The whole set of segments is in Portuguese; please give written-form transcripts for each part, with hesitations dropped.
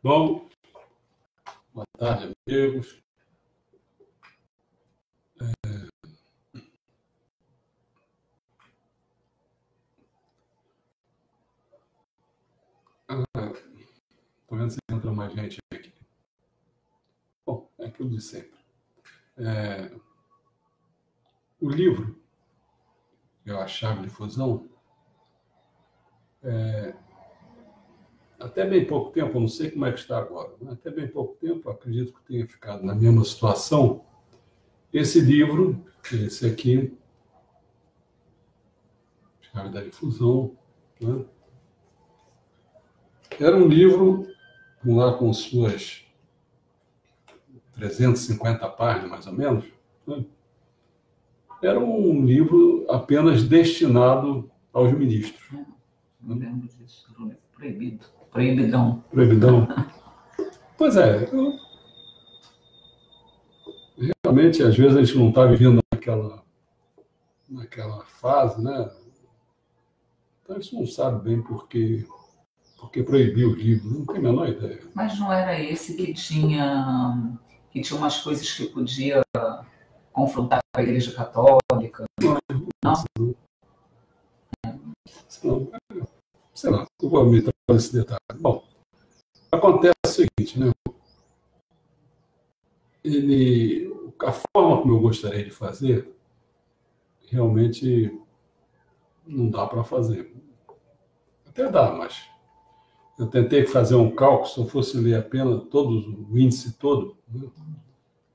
Bom, boa tarde, amigos. Estou vendo se entra mais gente aqui. Bom, é aquilo de sempre. O livro, que é A Chave de Fusão, até bem pouco tempo, eu não sei como é que está agora, mas até bem pouco tempo, acredito que tenha ficado na mesma situação. Esse livro, esse aqui, Chave da Difusão, né? Era um livro, lá com suas 350 páginas, mais ou menos, né? Era um livro apenas destinado aos ministros. Não lembro disso, proibido. Proibidão. Proibidão. Pois é, realmente, às vezes, a gente não está vivendo naquela fase, né? Então, a gente não sabe bem por que proibiu o livro, não tem a menor ideia. Mas não era esse que tinha umas coisas que podia confrontar com a Igreja Católica? Não? Sei lá, não vou me entrar nesse detalhe. Bom, acontece o seguinte, né? A forma como eu gostaria de fazer, realmente não dá para fazer. Até dá, mas eu tentei fazer um cálculo, se eu fosse ler apenas o índice todo, né?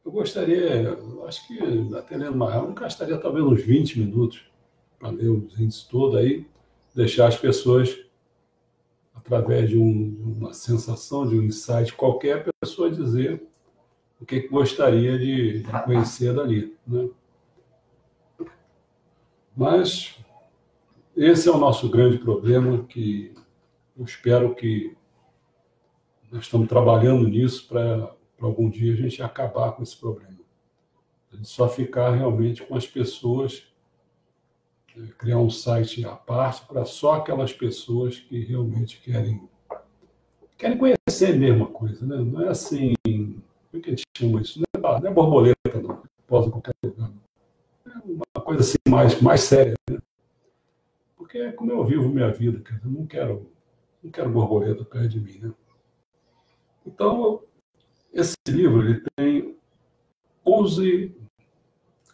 Eu gostaria, acho que até lendo mais, eu gastaria talvez uns 20 minutos para ler os índices todos, aí deixar as pessoas, através de uma sensação, de um insight qualquer, a pessoa dizer o que gostaria de conhecer dali, né? Mas esse é o nosso grande problema, que eu espero que nós estamos trabalhando nisso para algum dia a gente acabar com esse problema. A gente só ficar realmente com as pessoas, criar um site à parte para só aquelas pessoas que realmente querem conhecer mesmo a coisa, né? Não é assim, como é que a gente chama isso? Não é borboleta, não, posa em qualquer lugar. É uma coisa assim mais séria, né? Porque é como eu vivo minha vida, quer dizer, eu não quero borboleta perto de mim, né? Então, esse livro ele tem 11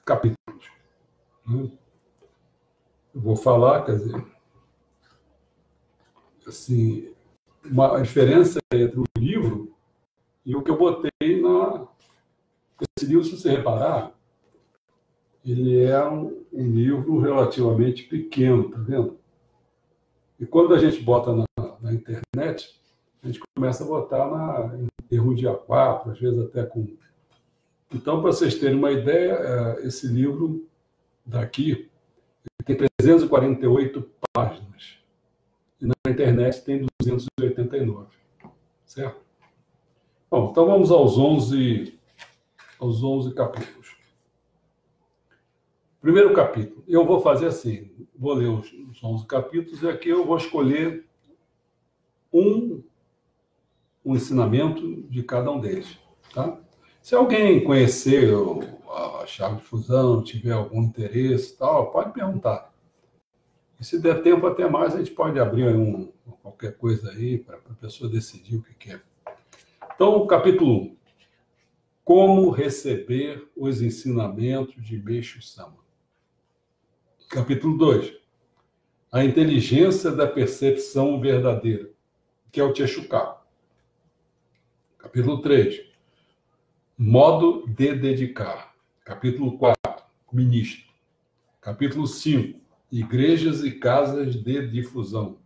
capítulos, né? Eu vou falar, quer dizer, assim, uma diferença entre o livro e o que eu botei esse livro, se você reparar, ele é um livro relativamente pequeno, tá vendo? E quando a gente bota na internet, a gente começa a botar em termos de A4, às vezes até com... Então, para vocês terem uma ideia, esse livro daqui tem 348 páginas. E na internet tem 289. Certo? Bom, então vamos aos 11 capítulos. Primeiro capítulo. Eu vou fazer assim, vou ler os 11 capítulos e aqui eu vou escolher um ensinamento de cada um deles. Tá? Se alguém conhecer a chave de fusão, tiver algum interesse, tal, pode perguntar. E se der tempo até mais, a gente pode abrir qualquer coisa aí para a pessoa decidir o que quer. Então, o capítulo 1. Como receber os ensinamentos de Meixo Sama. Capítulo 2. A inteligência da percepção verdadeira, que é o Tchechuká. Capítulo 3. Modo de dedicar. Capítulo 4. Ministro. Capítulo 5. Igrejas e casas de difusão.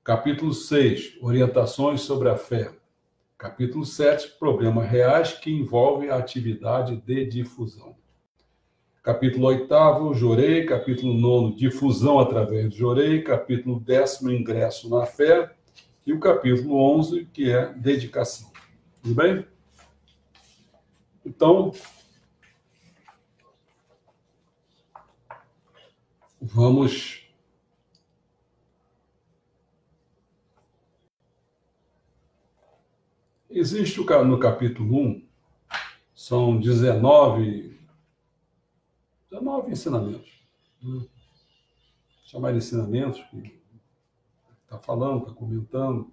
Capítulo 6. Orientações sobre a fé. Capítulo 7, problemas reais que envolvem a atividade de difusão. Capítulo 8, jorei. Capítulo 9, difusão através do jorei. Capítulo 10, ingresso na fé. E o capítulo 11, que é dedicação. Tudo bem? Então, vamos... Existe no capítulo 1, são 19 ensinamentos. Chamar de ensinamentos, que está falando, está comentando.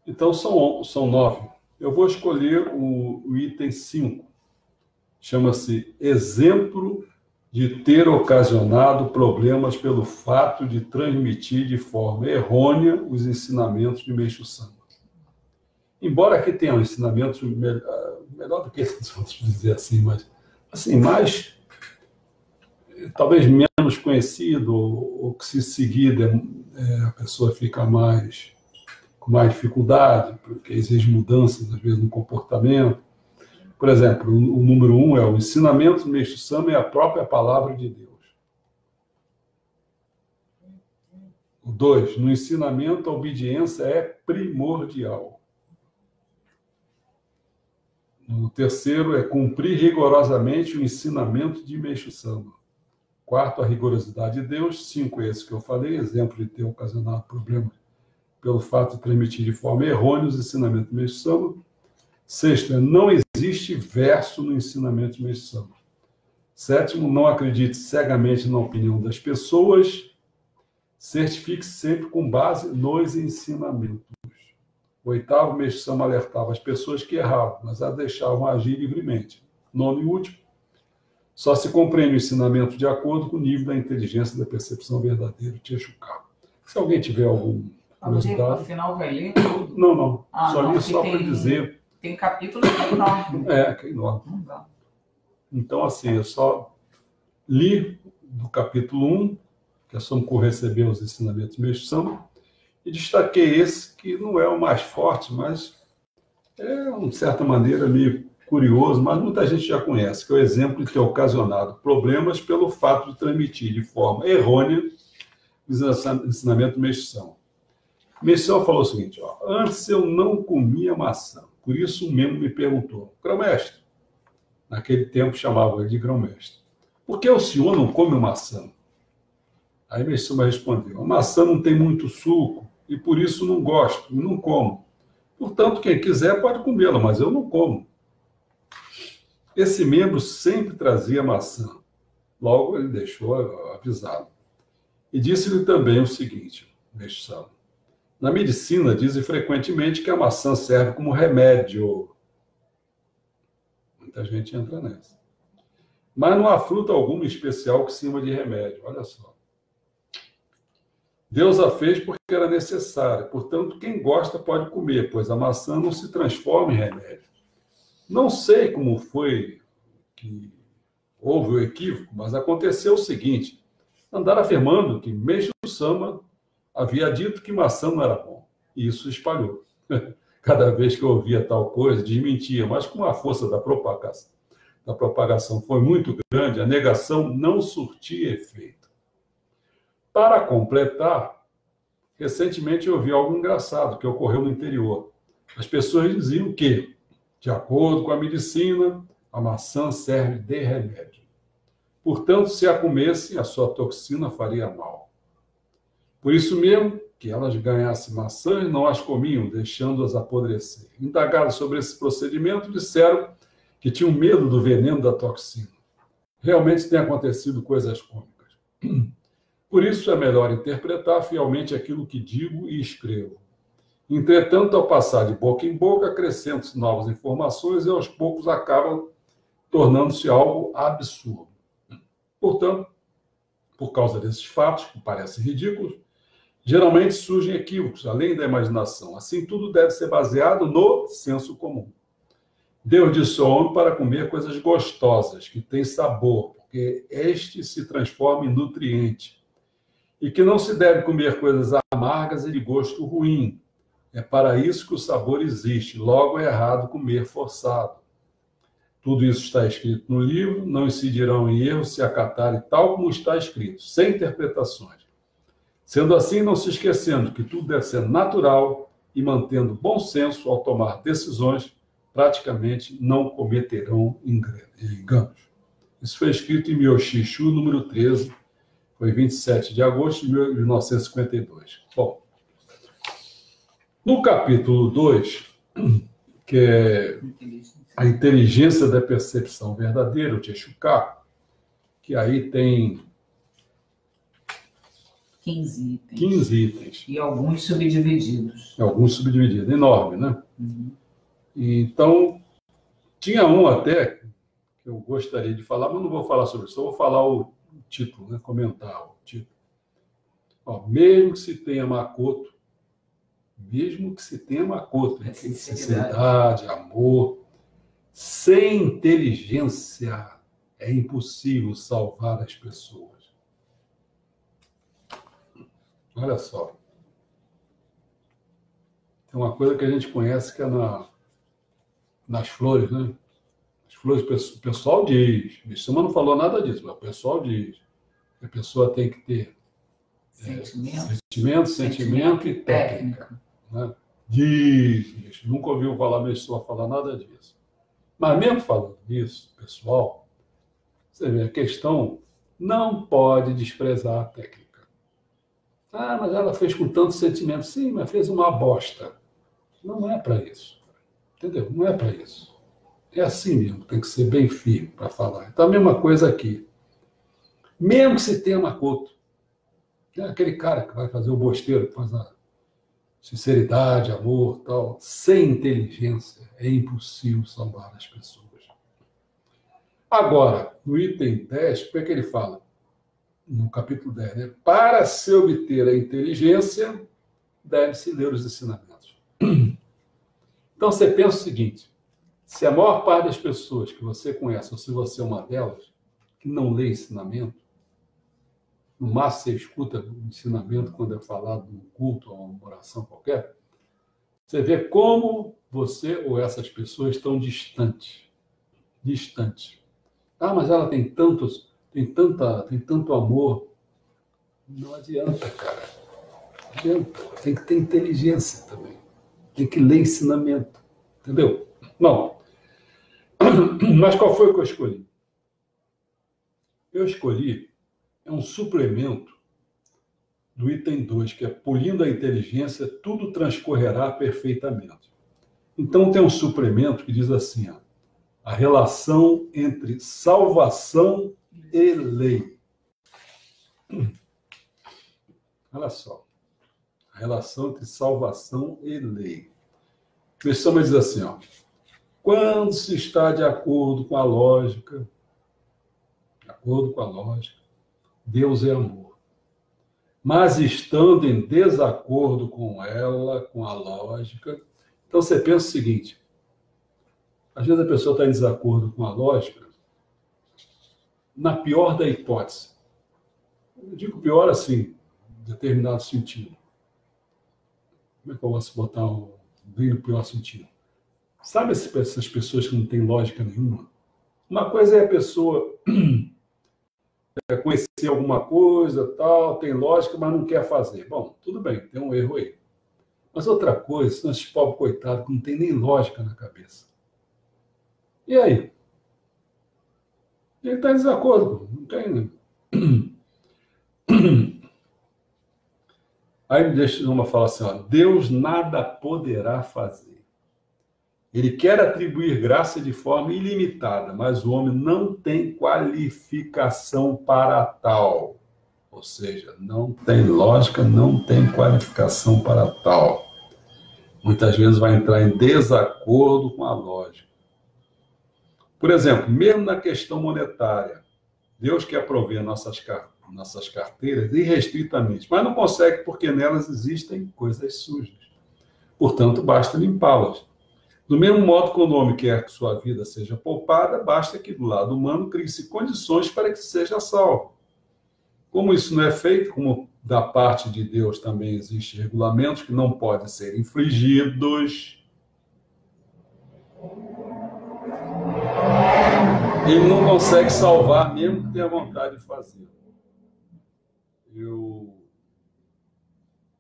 Então, são 9. Eu vou escolher o item 5. Chama-se exemplo de ter ocasionado problemas pelo fato de transmitir de forma errônea os ensinamentos de Meixo Sama. Embora aqui tenha um ensinamento melhor do que esses outros, dizer assim, mas assim, mais, talvez menos conhecido, ou que se seguir a pessoa fica com mais dificuldade, porque exige mudanças, às vezes, no comportamento. Por exemplo, o número 1 é o ensinamento do Meixo Sama é a própria palavra de Deus. O 2, no ensinamento, a obediência é primordial. O terceiro é cumprir rigorosamente o ensinamento de Meixo Sama. 4, a rigorosidade de Deus. 5, esse que eu falei, exemplo de ter ocasionado problemas pelo fato de transmitir de forma errônea os ensinamentos de Meixo Sama. 6, não existe verso no ensinamento de Meixo Sama. 7, não acredite cegamente na opinião das pessoas. Certifique sempre com base nos ensinamentos. 8, Meixo Sama alertava as pessoas que erravam, mas a deixavam agir livremente. 9 e último, só se compreende o ensinamento de acordo com o nível da inteligência da percepção verdadeira de Exuká. Se alguém tiver algum curiosidade... Afinal, vai ler tudo? Não. Só li só para dizer... Tem capítulo que é enorme. Que é enorme. Então, assim, eu só li do capítulo 1, que é sobre como receber os ensinamentos de Meixo Sama, e destaquei esse, que não é o mais forte, mas é, de certa maneira, meio curioso, mas muita gente já conhece, que é o exemplo de ter ocasionado problemas pelo fato de transmitir de forma errônea o ensinamento do Meixo Sama. Meixo Sama falou o seguinte, antes eu não comia maçã, por isso um membro me perguntou, grão-mestre, naquele tempo chamava ele de grão-mestre, por que o senhor não come maçã? Aí Meixo Sama respondeu, a maçã não tem muito suco, e por isso não gosto, e não como. Portanto, quem quiser pode comê-la, mas eu não como. Esse membro sempre trazia maçã. Logo, ele deixou avisado. E disse-lhe também o seguinte, Meixo Sama, na medicina dizem frequentemente que a maçã serve como remédio. Muita gente entra nessa. Mas não há fruta alguma especial que sirva de remédio, olha só. Deus a fez porque era necessária. Portanto, quem gosta pode comer, pois a maçã não se transforma em remédio. Não sei como foi que houve o equívoco, mas aconteceu o seguinte. Andaram afirmando que Meixo Sama havia dito que maçã não era bom. E isso se espalhou. Cada vez que eu ouvia tal coisa, desmentia. Mas com a força da propagação foi muito grande, a negação não surtia efeito. Para completar, recentemente eu ouvi algo engraçado que ocorreu no interior. As pessoas diziam que, de acordo com a medicina, a maçã serve de remédio. Portanto, se a comessem, a sua toxina faria mal. Por isso mesmo, que elas ganhassem maçãs, não as comiam, deixando-as apodrecer. Indagados sobre esse procedimento, disseram que tinham medo do veneno da toxina. Realmente tem acontecido coisas cômicas. Por isso é melhor interpretar fielmente aquilo que digo e escrevo. Entretanto, ao passar de boca em boca, acrescentam-se novas informações e aos poucos acabam tornando-se algo absurdo. Portanto, por causa desses fatos, que parecem ridículos, geralmente surgem equívocos, além da imaginação. Assim, tudo deve ser baseado no senso comum. Deus disse ao homem para comer coisas gostosas, que têm sabor, porque este se transforma em nutriente. E que não se deve comer coisas amargas e de gosto ruim, É para isso que o sabor existe. Logo é errado comer forçado. Tudo isso está escrito no livro, não incidirão em erro se acatarem tal como está escrito, sem interpretações. Sendo assim, não se esquecendo que tudo deve ser natural e mantendo bom senso ao tomar decisões, praticamente não cometerão enganos. Isso foi escrito em Myoshi Shu, número 13, foi 27 de agosto de 1952. Bom, no capítulo 2, que é a inteligência da percepção verdadeira, o Teixuká, que aí tem 15 itens. 15 itens. E alguns subdivididos. Alguns subdivididos, enorme, né? Uhum. Então, tinha um até que eu gostaria de falar, mas não vou falar sobre isso, eu vou falar o título, né? Comentar o título. Ó, mesmo que se tenha Makoto, sinceridade, amor, sem inteligência é impossível salvar as pessoas. Olha só. Tem uma coisa que a gente conhece que é nas flores, né? As flores, o pessoal diz, Mishima não falou nada disso, mas o pessoal diz que a pessoa tem que ter sentimento e técnica. Né? Diz, nunca ouviu falar Mishima falar nada disso. Mas mesmo falando disso, pessoal, você vê, a questão não pode desprezar a técnica. Ah, mas ela fez com tanto sentimento. Sim, mas fez uma bosta. Não é para isso. Entendeu? Não é para isso. É assim mesmo, tem que ser bem firme para falar. Então, a mesma coisa aqui. Mesmo que se tenha Makoto, aquele cara que vai fazer o bosteiro, que faz a sinceridade, amor, tal, sem inteligência, é impossível salvar as pessoas. Agora, no item 10, o que é que ele fala? No capítulo 10, né? Para se obter a inteligência, deve-se ler os ensinamentos. Então, você pensa o seguinte, se a maior parte das pessoas que você conhece, ou se você é uma delas, que não lê ensinamento, no máximo você escuta o ensinamento quando é falado num culto ou uma oração qualquer, você vê como você ou essas pessoas estão distantes. Ah, mas ela tem tanto amor. Não adianta, cara. Não adianta. Tem que ter inteligência também. Tem que ler ensinamento. Entendeu? Não. Mas qual foi o que eu escolhi? Eu escolhi um suplemento do item 2, que é polindo a inteligência, tudo transcorrerá perfeitamente. Então tem um suplemento que diz assim, ó, a relação entre salvação e lei. Olha só. A relação entre salvação e lei. O Mishima diz assim, ó, quando se está de acordo com a lógica, Deus é amor. Mas estando em desacordo com ela, com a lógica, então você pensa o seguinte, às vezes a pessoa está em desacordo com a lógica, na pior da hipótese. Eu digo pior assim, em determinado sentido. Como é que eu posso botar bem no pior sentido? Sabe essas pessoas que não têm lógica nenhuma? Uma coisa é a pessoa conhecer alguma coisa, tal, tem lógica, mas não quer fazer. Bom, tudo bem, tem um erro aí. Mas outra coisa, são esses pobres coitados que não tem nem lógica na cabeça. E aí? Ele está em desacordo, não tem. Aí deixa uma falar assim, ó, Deus nada poderá fazer. Ele quer atribuir graça de forma ilimitada, mas o homem não tem qualificação para tal. Ou seja, não tem lógica, não tem qualificação para tal. Muitas vezes vai entrar em desacordo com a lógica. Por exemplo, mesmo na questão monetária, Deus quer prover nossas carteiras irrestritamente, mas não consegue porque nelas existem coisas sujas. Portanto, basta limpá-las. Do mesmo modo que o homem quer que sua vida seja poupada, basta que do lado humano crie-se condições para que seja salvo. Como isso não é feito, como da parte de Deus também existem regulamentos que não podem ser infringidos. Ele não consegue salvar, mesmo que tenha vontade de fazer.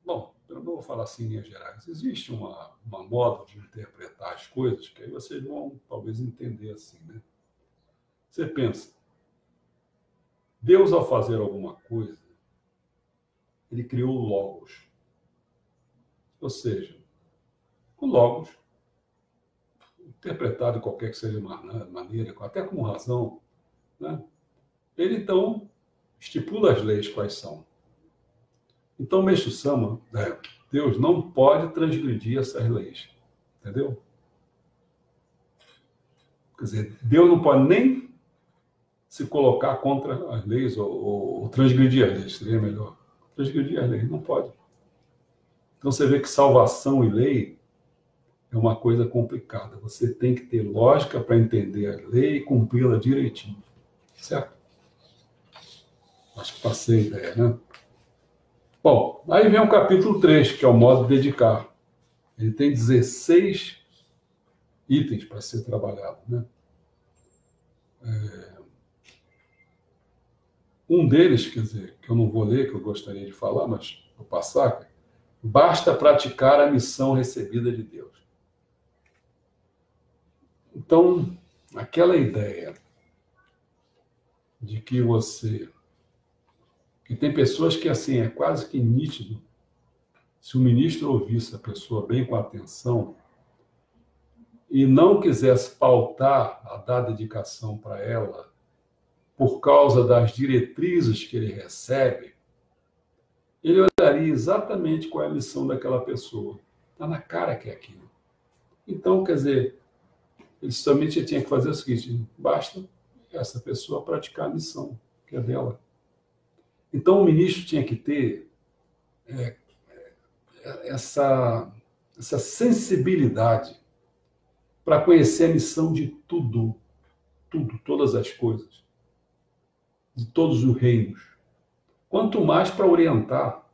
Bom, eu não vou falar assim em linhas gerais. Existe uma moda de interpretar as coisas que aí vocês vão talvez entender assim, né? Você pensa, Deus ao fazer alguma coisa, ele criou o Logos. Ou seja, o Logos, interpretado de qualquer que seja maneira, até como razão, né? Ele então estipula as leis quais são. Então, Meixo Sama, Deus não pode transgredir essas leis. Entendeu? Quer dizer, Deus não pode nem se colocar contra as leis ou transgredir as leis, seria melhor. Transgredir as leis, não pode. Então, você vê que salvação e lei é uma coisa complicada. Você tem que ter lógica para entender a lei e cumpri-la direitinho. Certo? Acho que passei a ideia, né? Bom, aí vem o capítulo 3, que é o modo de dedicar. Ele tem 16 itens para ser trabalhado, né? Um deles, quer dizer, que eu não vou ler, que eu gostaria de falar, mas vou passar, basta praticar a missão recebida de Deus. Então, aquela ideia de que que tem pessoas que, assim, é quase que nítido, se o ministro ouvisse a pessoa bem com atenção e não quisesse pautar a dar dedicação para ela por causa das diretrizes que ele recebe, ele olharia exatamente qual é a missão daquela pessoa. Está na cara que é aquilo. Então, quer dizer, ele somente tinha que fazer o seguinte, basta essa pessoa praticar a missão, que é dela. Então, o ministro tinha que ter essa sensibilidade para conhecer a missão de tudo, todas as coisas, de todos os reinos. Quanto mais para orientar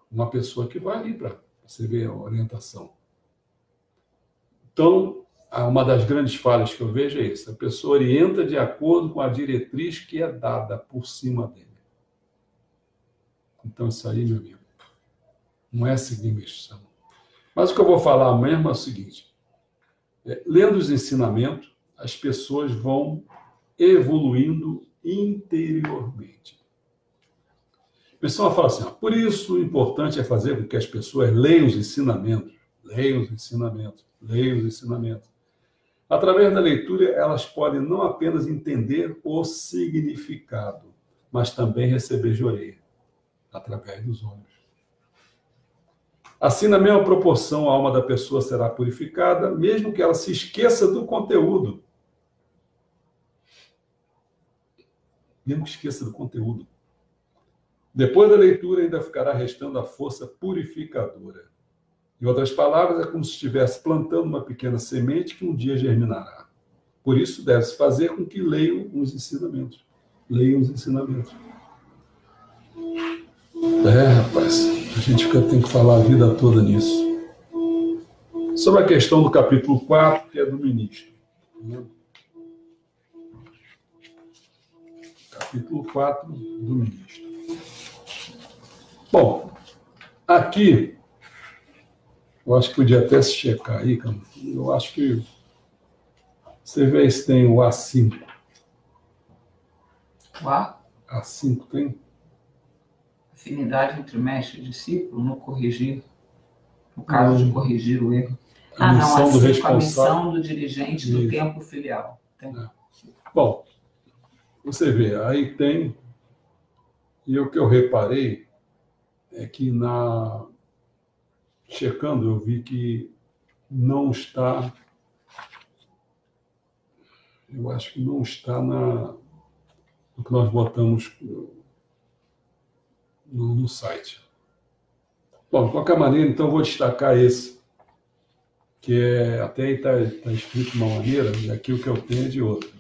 uma pessoa que vai ali para você ver a orientação. Então, uma das grandes falhas que eu vejo é isso. A pessoa orienta de acordo com a diretriz que é dada por cima dele. Então, isso aí, meu amigo, não é seguir Meixo Sama. Mas o que eu vou falar mesmo é o seguinte. Lendo os ensinamentos, as pessoas vão evoluindo interiormente. O pessoal fala assim, por isso o importante é fazer com que as pessoas leiam os ensinamentos, leiam os ensinamentos, leiam os ensinamentos. Através da leitura, elas podem não apenas entender o significado, mas também receber joreia, através dos olhos. Assim, na mesma proporção, a alma da pessoa será purificada, mesmo que ela se esqueça do conteúdo. Mesmo que esqueça do conteúdo. Depois da leitura, ainda ficará restando a força purificadora. Em outras palavras, é como se estivesse plantando uma pequena semente que um dia germinará. Por isso, deve-se fazer com que leiam os ensinamentos. Leiam os ensinamentos. Rapaz, a gente tem que falar a vida toda nisso. Sobre a questão do capítulo 4, que é do ministro. Capítulo 4 do ministro. Bom, aqui, eu acho que podia até se checar aí, cara. Eu acho que você vê se tem o A5. O A? A5 tem? Afinidade entre mestre e discípulo no corrigir, no caso de corrigir o erro. A missão do responsável. A missão do dirigente do tempo filial. Bom, você vê, aí tem, e o que eu reparei é que checando eu vi que não está, eu acho que não está no que nós botamos no site. Bom, de qualquer maneira, então eu vou destacar esse, que até aí está escrito de uma maneira, e aqui o que eu tenho é de outra.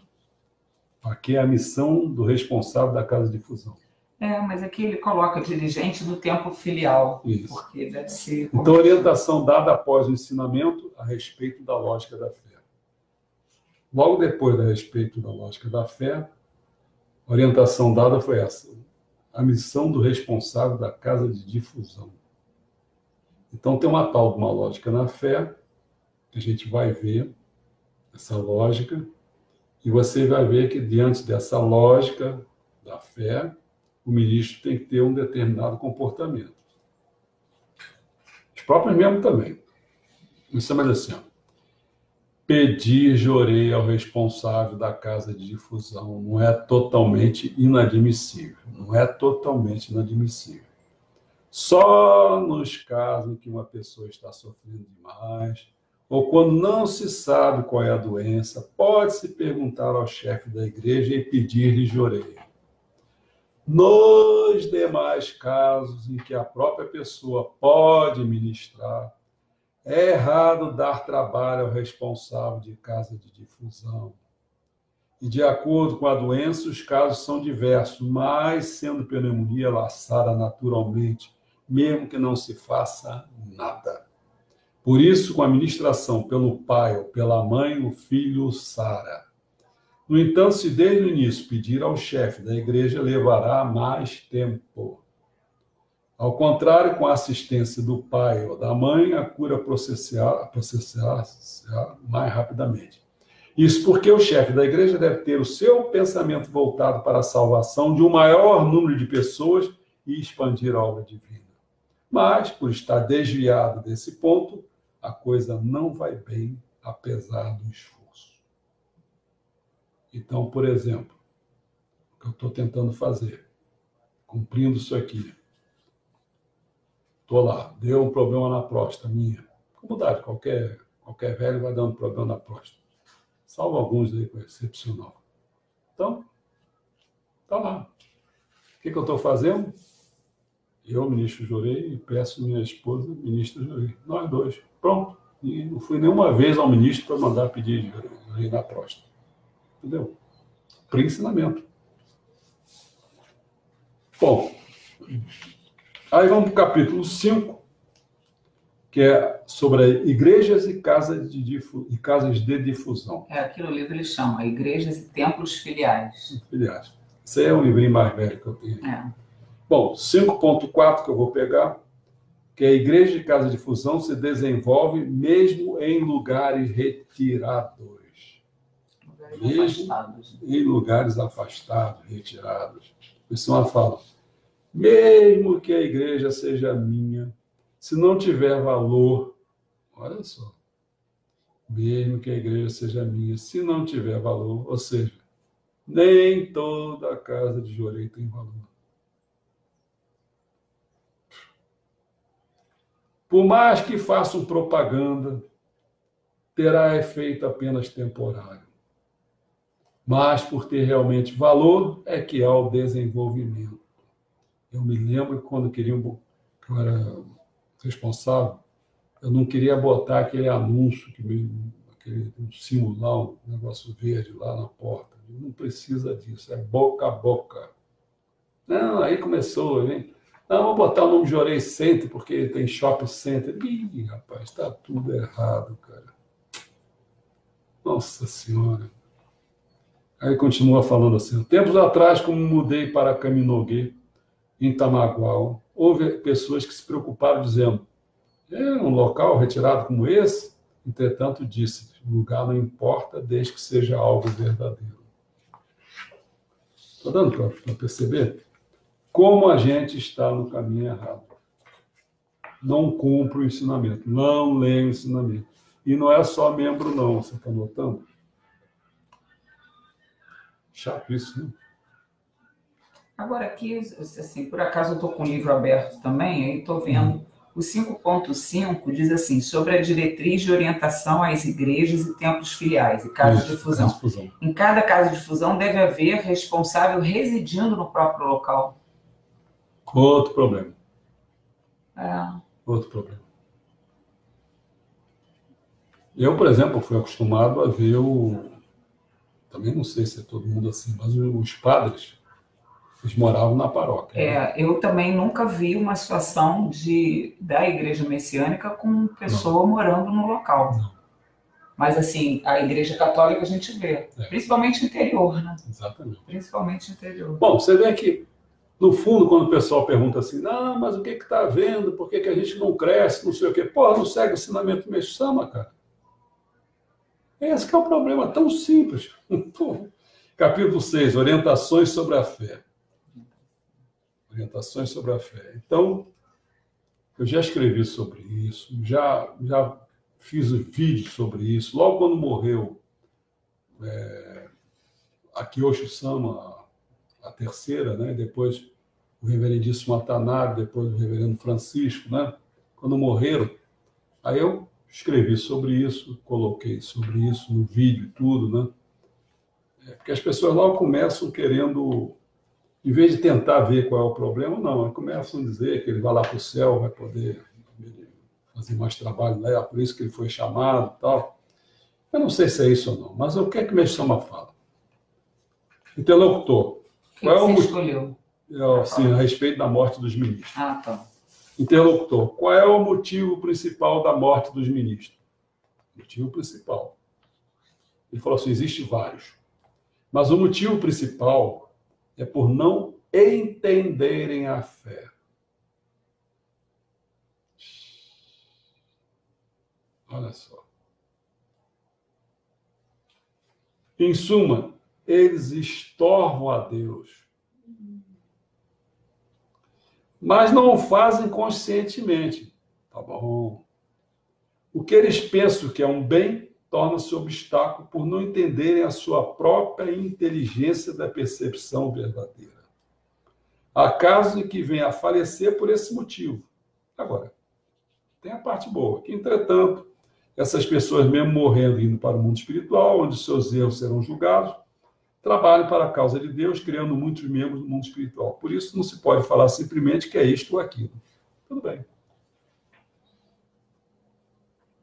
Aqui é a missão do responsável da casa de difusão. Mas aqui ele coloca dirigente do templo filial. Isso. Porque deve ser... Então, orientação dada após o ensinamento a respeito da lógica da fé. Logo depois a respeito da lógica da fé, a orientação dada foi essa: a missão do responsável da casa de difusão. Então, tem uma tal de uma lógica na fé, que a gente vai ver essa lógica, e você vai ver que, diante dessa lógica da fé, o ministro tem que ter um determinado comportamento. Os próprios membros também. Isso é mais assim, ó. Pedir jorei ao responsável da casa de difusão não é totalmente inadmissível. Não é totalmente inadmissível. Só nos casos em que uma pessoa está sofrendo demais, ou quando não se sabe qual é a doença, pode-se perguntar ao chefe da igreja e pedir-lhe jorei. Nos demais casos em que a própria pessoa pode ministrar, é errado dar trabalho ao responsável de casa de difusão. E, de acordo com a doença, os casos são diversos, mas, sendo pneumonia laçada naturalmente, mesmo que não se faça nada. Por isso, com a ministração pelo pai ou pela mãe, o filho sara. No entanto, se desde o início pedir ao chefe da igreja, levará mais tempo. Ao contrário, com a assistência do pai ou da mãe, a cura processará mais rapidamente. Isso porque o chefe da igreja deve ter o seu pensamento voltado para a salvação de um maior número de pessoas e expandir a obra divina. Mas, por estar desviado desse ponto, a coisa não vai bem, apesar do esforço. Então, por exemplo, o que eu estou tentando fazer, cumprindo isso aqui, estou lá, deu um problema na próstata minha. Comunidade, qualquer velho vai dando problema na próstata. Salvo alguns aí com excepcional. Então, está lá. O que eu estou fazendo? Eu, ministro Jorei, e peço minha esposa, ministra Jorei. Nós dois. Pronto. E não fui nenhuma vez ao ministro para mandar pedir Jorei na próstata. Entendeu? Por ensinamento. Bom, aí vamos para o capítulo 5, que é sobre igrejas e casas de difusão. Aqui no livro ele chama Igrejas e Templos Filiais. Filiais. Esse aí é um livrinho mais velho que eu tenho. Bom, 5.4 que eu vou pegar, que a igreja e casa de difusão se desenvolve mesmo em lugares retirados. Mesmo em lugares afastados, retirados. Isso é uma fala. Mesmo que a igreja seja minha, se não tiver valor, olha só, mesmo que a igreja seja minha, se não tiver valor, ou seja, nem toda a casa de Jorei tem valor. Por mais que façam propaganda, terá efeito apenas temporário. Mas, por ter realmente valor, é que há o desenvolvimento. Eu me lembro que quando que eu era responsável, eu não queria botar aquele anúncio, aquele símbolo lá, um negócio verde lá na porta. Não precisa disso, é boca a boca. Não, aí começou, hein? Não, vou botar o nome Jorei Center, porque tem shopping center. Ih, rapaz, está tudo errado, cara. Nossa Senhora. Aí continua falando assim, tempos atrás, como mudei para Caminoguê, em Tamagual, houve pessoas que se preocuparam dizendo, um local retirado como esse? Entretanto, disse, o lugar não importa desde que seja algo verdadeiro. Está dando para perceber? Como a gente está no caminho errado. Não cumpre o ensinamento, não lê o ensinamento. E não é só membro, não, você está notando? Chato isso, né? Agora aqui, assim, por acaso eu estou com o livro aberto também, aí estou vendo o 5.5 diz assim, sobre a diretriz de orientação às igrejas e templos filiais e casas de difusão. Em cada casa de difusão deve haver responsável residindo no próprio local. Outro problema. Outro problema. Eu, por exemplo, fui acostumado a ver também não sei se é todo mundo assim, mas os padres Eles moravam na paróquia. Né? Eu também nunca vi uma situação da igreja messiânica com pessoa morando no local. Não. Mas, assim, a igreja católica a gente vê, principalmente no interior, né? Exatamente. Principalmente no interior. Bom, você vê que, no fundo, quando o pessoal pergunta assim, mas o que está havendo? Por que a gente não cresce? Não sei o quê. Pô, não segue o ensinamento Meixama, cara. Esse que é o problema, tão simples. Capítulo 6, orientações sobre a fé. Orientações sobre a fé. Então, eu já escrevi sobre isso, já fiz um vídeo sobre isso. Logo quando morreu a Kyosho Sama, a terceira, né? Depois o reverendíssimo Watanabe, depois o reverendo Francisco, né? Quando morreram, aí eu escrevi sobre isso, coloquei sobre isso no vídeo e tudo, né? Porque as pessoas logo começam querendo, em vez de tentar ver qual é o problema, não, elas começam a dizer que ele vai lá para o céu, vai poder fazer mais trabalho lá, por isso que ele foi chamado e tal. Eu não sei se é isso ou não, mas o que é que Meixama fala? Interlocutor. Qual é o motivo? Escolheu? Sim, a respeito da morte dos ministros. Ah, tá. Interlocutor. Qual é o motivo principal da morte dos ministros? O motivo principal. Ele falou assim, existe vários. Mas o motivo principal é por não entenderem a fé. Olha só. Em suma, eles estorvam a Deus. Mas não o fazem conscientemente. Tá bom. O que eles pensam que é um bem torna-se obstáculo por não entenderem a sua própria inteligência da percepção verdadeira. Há casos em que vem a falecer por esse motivo. Agora, tem a parte boa, que, entretanto, essas pessoas, mesmo morrendo, indo para o mundo espiritual, onde seus erros serão julgados, trabalham para a causa de Deus, criando muitos membros do mundo espiritual. Por isso, não se pode falar simplesmente que é isto ou aquilo. Tudo bem.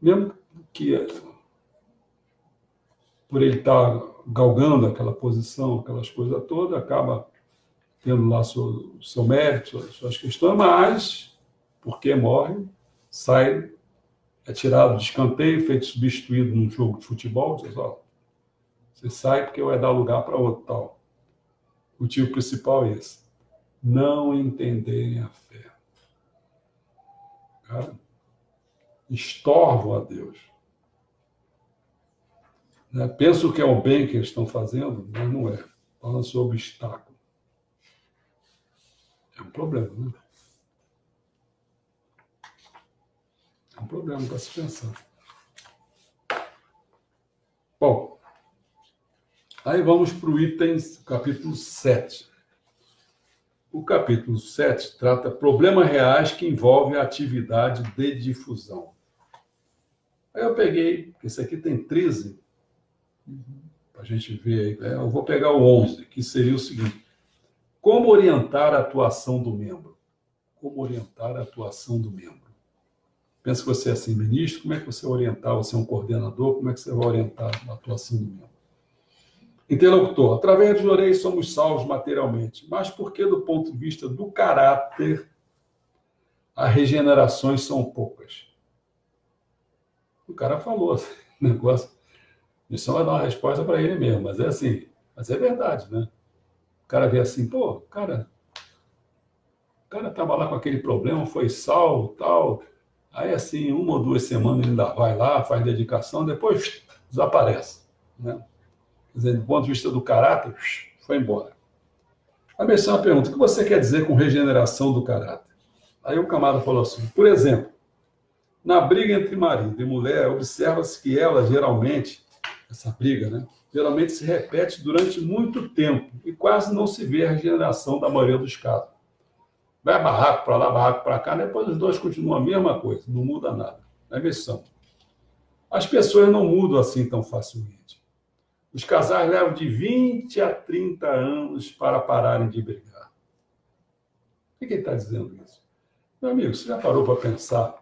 Mesmo que, por ele estar galgando aquela posição, aquelas coisas todas, acaba tendo lá seu mérito, suas questões, mas, porque morre, sai, é tirado de escanteio, feito substituído num jogo de futebol, diz, você sai porque vai dar lugar para outro tal. O motivo principal é esse. Não entenderem a fé. Cara, estorvam a Deus. Pensam que é o bem que eles estão fazendo, mas não é. Torna-se um obstáculo. É um problema, né? É um problema para se pensar. Bom, aí vamos para o item, capítulo 7. O capítulo 7 trata problemas reais que envolvem a atividade de difusão. Aí eu peguei, esse aqui tem 13, para a gente ver aí. Eu vou pegar o 11, que seria o seguinte. Como orientar a atuação do membro? Como orientar a atuação do membro? Pensa que você é assim, ministro, como é que você vai orientar? Você é um coordenador, como é que você vai orientar a atuação do membro? Interlocutor, através dos orelhos somos salvos materialmente, mas porque do ponto de vista do caráter, as regenerações são poucas. O cara falou assim, negócio, isso vai dar uma resposta para ele mesmo, mas é assim, mas é verdade, né? O cara vê assim, o cara estava lá com aquele problema, foi salvo, tal, aí assim, 1 ou 2 semanas ele ainda vai lá, faz dedicação, depois desaparece, né? Quer dizer, do ponto de vista do caráter, foi embora. A Meixama pergunta, o que você quer dizer com regeneração do caráter? Aí o camarada falou assim, por exemplo, na briga entre marido e mulher, observa-se que ela geralmente, essa briga, né, geralmente se repete durante muito tempo e quase não se vê a regeneração da maioria dos casos. Vai barraco para lá, barraco para cá, depois os dois continuam a mesma coisa, não muda nada. É Meixama. As pessoas não mudam assim tão facilmente. Os casais levam de 20 a 30 anos para pararem de brigar. Por que ele está dizendo isso? Meu amigo, você já parou para pensar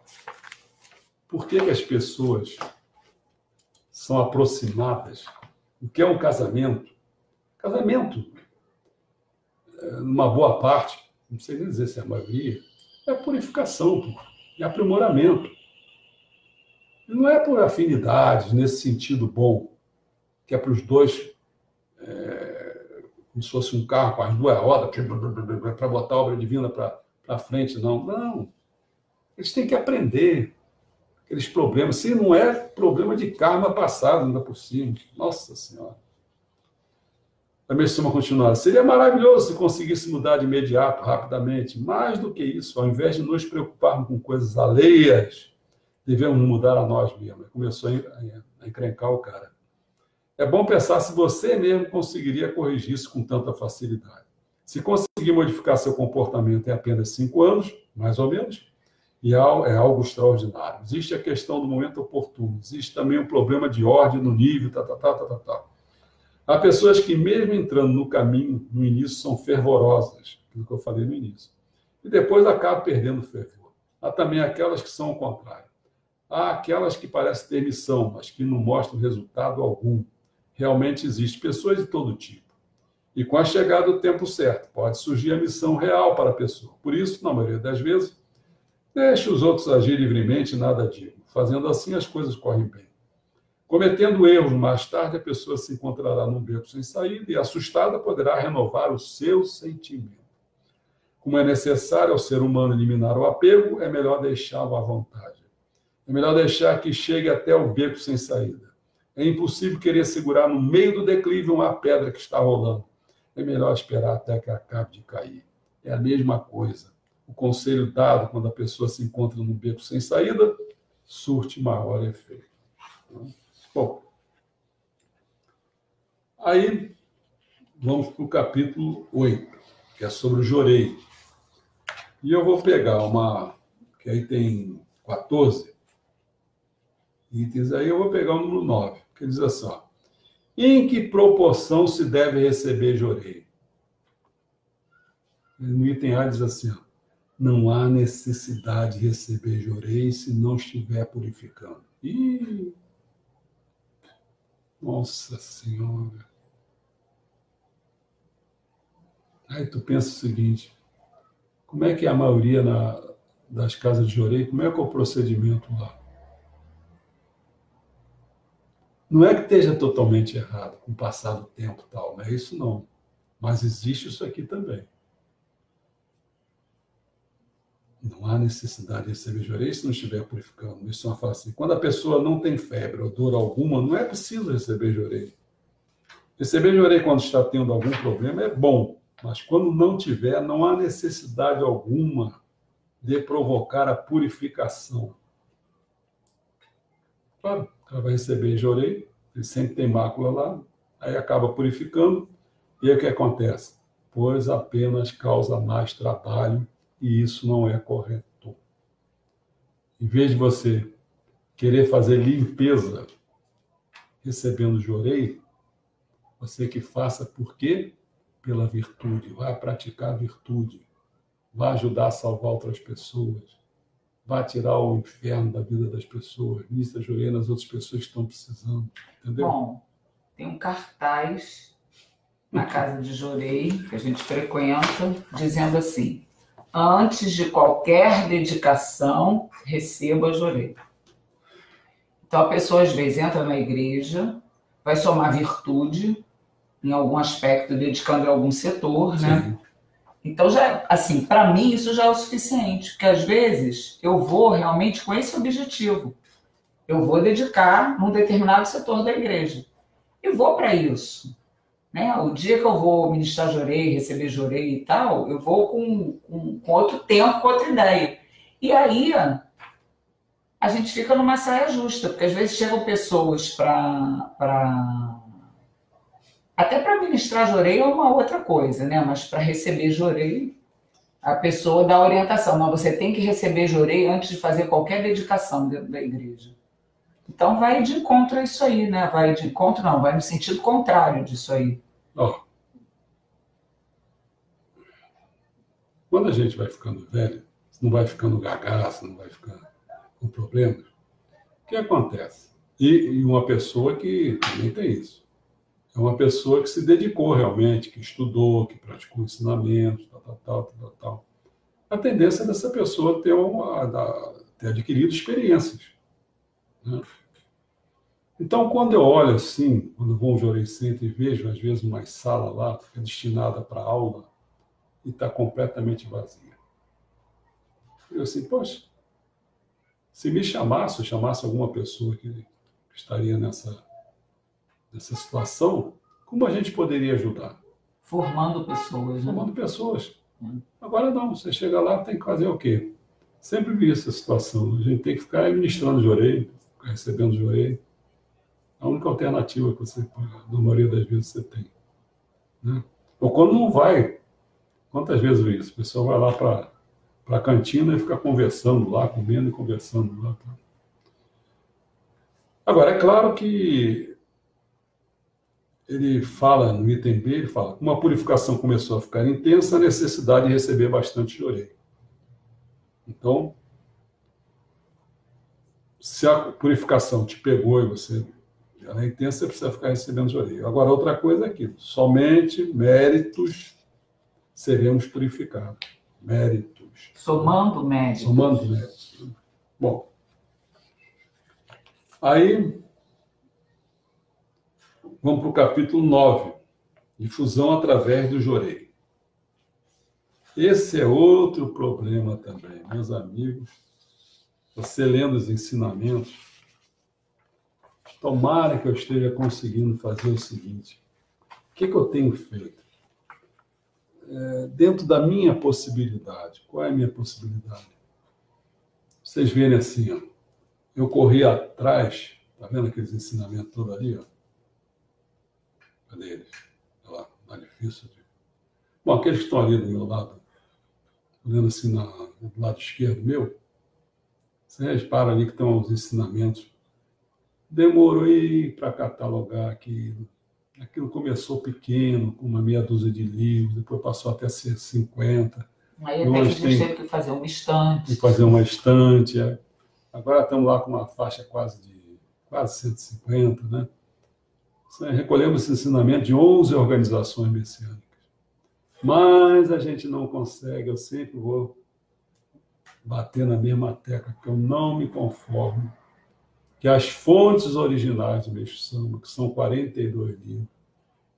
por que as pessoas são aproximadas? O que é um casamento? Casamento numa boa parte, não sei nem dizer se é a maioria, é purificação, é aprimoramento. E não é por afinidade, nesse sentido bom, que é para os dois, como se fosse um carro com as duas rodas, para botar a obra divina para frente, não. Não. Eles têm que aprender aqueles problemas. Se não é problema de karma passado, ainda por cima. Nossa Senhora. A Messima continuar. Seria maravilhoso se conseguisse mudar de imediato, rapidamente. Mais do que isso, ao invés de nos preocuparmos com coisas alheias, devemos mudar a nós mesmos. Começou a encrencar o cara. É bom pensar se você mesmo conseguiria corrigir isso com tanta facilidade. Se conseguir modificar seu comportamento em apenas 5 anos, mais ou menos, e é algo extraordinário. Existe a questão do momento oportuno. Existe também o problema de ordem no nível, Há pessoas que, mesmo entrando no caminho, no início, são fervorosas, aquilo que eu falei no início, e depois acabam perdendo o fervor. Há também aquelas que são o contrário. Há aquelas que parecem ter missão, mas que não mostram resultado algum. Realmente existem pessoas de todo tipo. E com a chegada do tempo certo, pode surgir a missão real para a pessoa. Por isso, na maioria das vezes, deixe os outros agir livremente e nada digo. Fazendo assim, as coisas correm bem. Cometendo erros, mais tarde a pessoa se encontrará num beco sem saída e, assustada, poderá renovar o seu sentimento. Como é necessário ao ser humano eliminar o apego, é melhor deixá-lo à vontade. É melhor deixar que chegue até o beco sem saída. É impossível querer segurar no meio do declive uma pedra que está rolando. É melhor esperar até que acabe de cair. É a mesma coisa. O conselho dado quando a pessoa se encontra num beco sem saída surte maior efeito. Bom, aí vamos para o capítulo 8, que é sobre o Jorei. E eu vou pegar que aí tem 14 itens, aí eu vou pegar o número 9, que diz assim, ó, em que proporção se deve receber Jorei? No item A diz assim, ó, não há necessidade de receber Jorei se não estiver purificando. Nossa Senhora. Aí tu pensa o seguinte, como é que é a maioria das casas de Jorei, como é que é o procedimento lá? Não é que esteja totalmente errado com o passar do tempo e tal, não é isso não. Mas existe isso aqui também. Não há necessidade de receber Jorei se não estiver purificando. Isso é uma frase assim. Quando a pessoa não tem febre ou dor alguma, não é preciso receber Jorei. Receber Jorei quando está tendo algum problema é bom, mas quando não tiver, não há necessidade alguma de provocar a purificação. Claro, ela vai receber Jorei, ele sempre tem mácula lá, aí acaba purificando, e aí o que acontece? Pois apenas causa mais trabalho, e isso não é correto. Em vez de você querer fazer limpeza recebendo Jorei, você que faça por quê? Pela virtude. Vai praticar a virtude. Vai ajudar a salvar outras pessoas. Vai tirar o inferno da vida das pessoas. Ministra Jorei nas outras pessoas que estão precisando. Entendeu? Bom, tem um cartaz na casa de Jorei, que a gente frequenta, dizendo assim, antes de qualquer dedicação, receba Jorei. Então, a pessoa, às vezes, entra na igreja, vai somar virtude em algum aspecto, dedicando a algum setor, né? Sim. Então, já, assim, para mim, isso já é o suficiente, porque, às vezes, eu vou realmente com esse objetivo. Eu vou dedicar num determinado setor da igreja. E vou para isso. Né? O dia que eu vou ministrar Jorei, receber Jorei e tal, eu vou com outro tempo, com outra ideia. E aí a gente fica numa saia justa, porque às vezes chegam pessoas até para ministrar Jorei é uma outra coisa, né? Mas para receber Jorei, a pessoa dá orientação. Mas você tem que receber Jorei antes de fazer qualquer dedicação dentro da igreja. Então vai de encontro a isso aí, né? Vai de encontro, não, vai no sentido contrário disso aí. Ó, quando a gente vai ficando velho, não vai ficando gagaço, não vai ficando com problemas, o que acontece? E uma pessoa que também tem isso. É uma pessoa que se dedicou realmente, que estudou, que praticou ensinamentos, tal. A tendência dessa pessoa ter adquirido experiências, né? Então, quando eu olho assim, quando vou ao Jorei Center e vejo, às vezes, uma sala lá que é destinada para aula e está completamente vazia, eu assim, poxa, se me chamasse, ou chamasse alguma pessoa que estaria nessa situação, como a gente poderia ajudar? Formando pessoas, né? Formando pessoas. Agora não, você chega lá, tem que fazer o quê? Sempre vi essa situação. A gente tem que ficar administrando jorei, ficar recebendo jorei. A única alternativa que você, na maioria das vezes, você tem, né? Ou quando não vai, quantas vezes eu vi isso? O pessoal vai lá para a cantina e fica conversando lá, comendo e conversando lá. Agora, é claro que ele fala, no item B, ele fala, como a purificação começou a ficar intensa, a necessidade de receber bastante jorei. Então, se a purificação te pegou e ela é intensa, você precisa ficar recebendo jorei. Agora, outra coisa é aquilo, somente méritos seremos purificados. Méritos. Somando méritos. Somando méritos. Bom, aí vamos para o capítulo 9, difusão através do jorei. Esse é outro problema também, meus amigos. Você lendo os ensinamentos, tomara que eu esteja conseguindo fazer o seguinte. O que eu tenho feito? Dentro da minha possibilidade. Qual é a minha possibilidade? Vocês verem assim, ó, eu corri atrás, tá vendo aqueles ensinamentos todos ali? Ó? Cadê eles? Olha lá, tá difícil. Bom, aqueles que estão ali do meu lado, olhando assim do lado esquerdo meu, vocês param ali que estão os ensinamentos. Demorei para catalogar aquilo. Aquilo começou pequeno, com uma meia dúzia de livros, depois passou até a ser 50. Aí até que a gente teve que fazer uma estante. Fazer uma estante. Agora estamos lá com uma faixa quase 150, né? Recolhemos esse ensinamento de 11 organizações messiânicas. Mas a gente não consegue, eu sempre vou bater na mesma tecla, porque eu não me conformo que as fontes originais do Meixo Sama, que são 42 livros,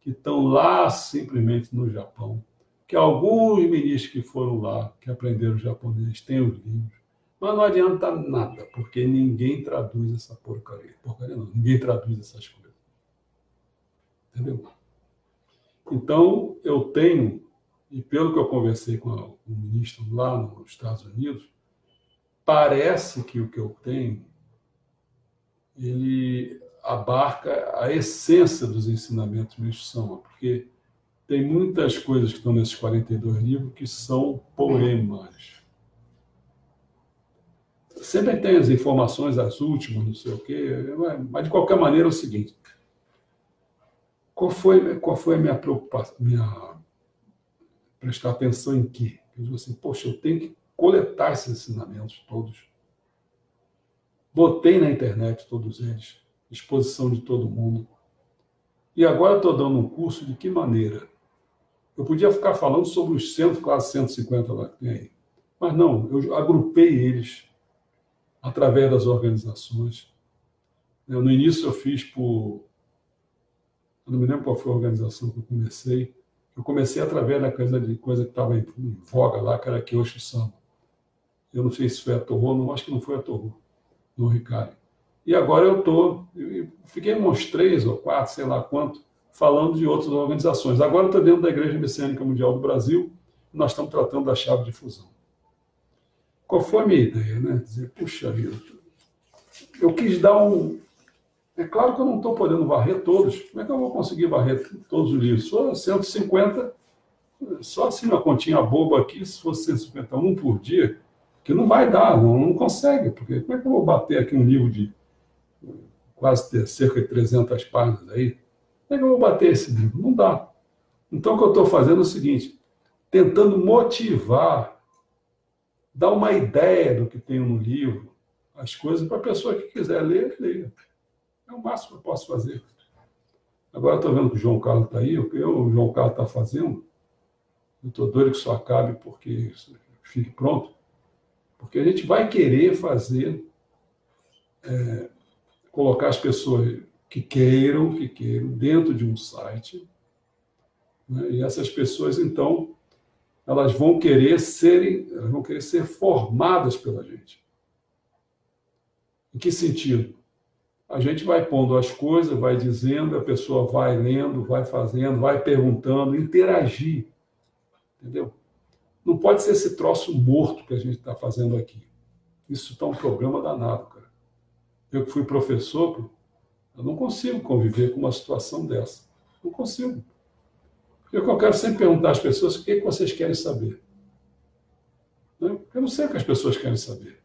que estão lá simplesmente no Japão, que alguns ministros que foram lá, que aprenderam japonês, têm os livros, mas não adianta nada, porque ninguém traduz essa porcaria. Porcaria não, ninguém traduz essas coisas. Entendeu? Então, eu tenho, e pelo que eu conversei com o ministro lá nos Estados Unidos, parece que o que eu tenho, ele abarca a essência dos ensinamentos do Meixo Sama, porque tem muitas coisas que estão nesses 42 livros que são poemas. Sempre tem as informações, as últimas, não sei o quê, mas de qualquer maneira é o seguinte, qual foi a minha preocupação, prestar atenção em quê? Eu digo assim, poxa, eu tenho que coletar esses ensinamentos todos. Botei na internet todos eles, exposição de todo mundo. E agora estou dando um curso de que maneira? Eu podia ficar falando sobre os quase 150 lá que tem aí. Mas não, eu agrupei eles através das organizações. No início eu fiz eu não me lembro qual foi a organização que eu comecei. Eu comecei através da coisa que estava em voga lá, que era Kyosho Sama. Eu não sei se foi a Torô, não, acho que não foi a Torô, no Ricari. E agora eu fiquei uns 3 ou 4, sei lá quanto, falando de outras organizações. Agora eu estou dentro da Igreja Messiânica Mundial do Brasil, e nós estamos tratando da chave de fusão. Qual foi a minha ideia, né? Dizer, puxa vida, eu quis dar É claro que eu não estou podendo varrer todos. Como é que eu vou conseguir varrer todos os livros? Só 150, só assim uma continha boba aqui, se fosse 151 por dia, que não vai dar, não consegue, porque como é que eu vou bater aqui um livro de quase cerca de 300 páginas aí? Como é que eu vou bater esse livro? Não dá. Então, o que eu estou fazendo é o seguinte, tentando motivar, dar uma ideia do que tem no livro, as coisas, para a pessoa que quiser ler, leia. É o máximo que eu posso fazer. Agora estou vendo que o João Carlos está aí, o que o João Carlos está fazendo, eu estou doido que isso acabe, porque fique pronto, porque a gente vai querer fazer, colocar as pessoas que queiram, dentro de um site, né? E essas pessoas, então, elas vão querer ser formadas pela gente. Em que sentido? A gente vai pondo as coisas, vai dizendo, a pessoa vai lendo, vai fazendo, vai perguntando, interagir, entendeu? Não pode ser esse troço morto que a gente está fazendo aqui. Isso está um problema danado, cara. Eu que fui professor, eu não consigo conviver com uma situação dessa. Não consigo. Porque eu quero sempre perguntar às pessoas o que vocês querem saber. Eu não sei o que as pessoas querem saber.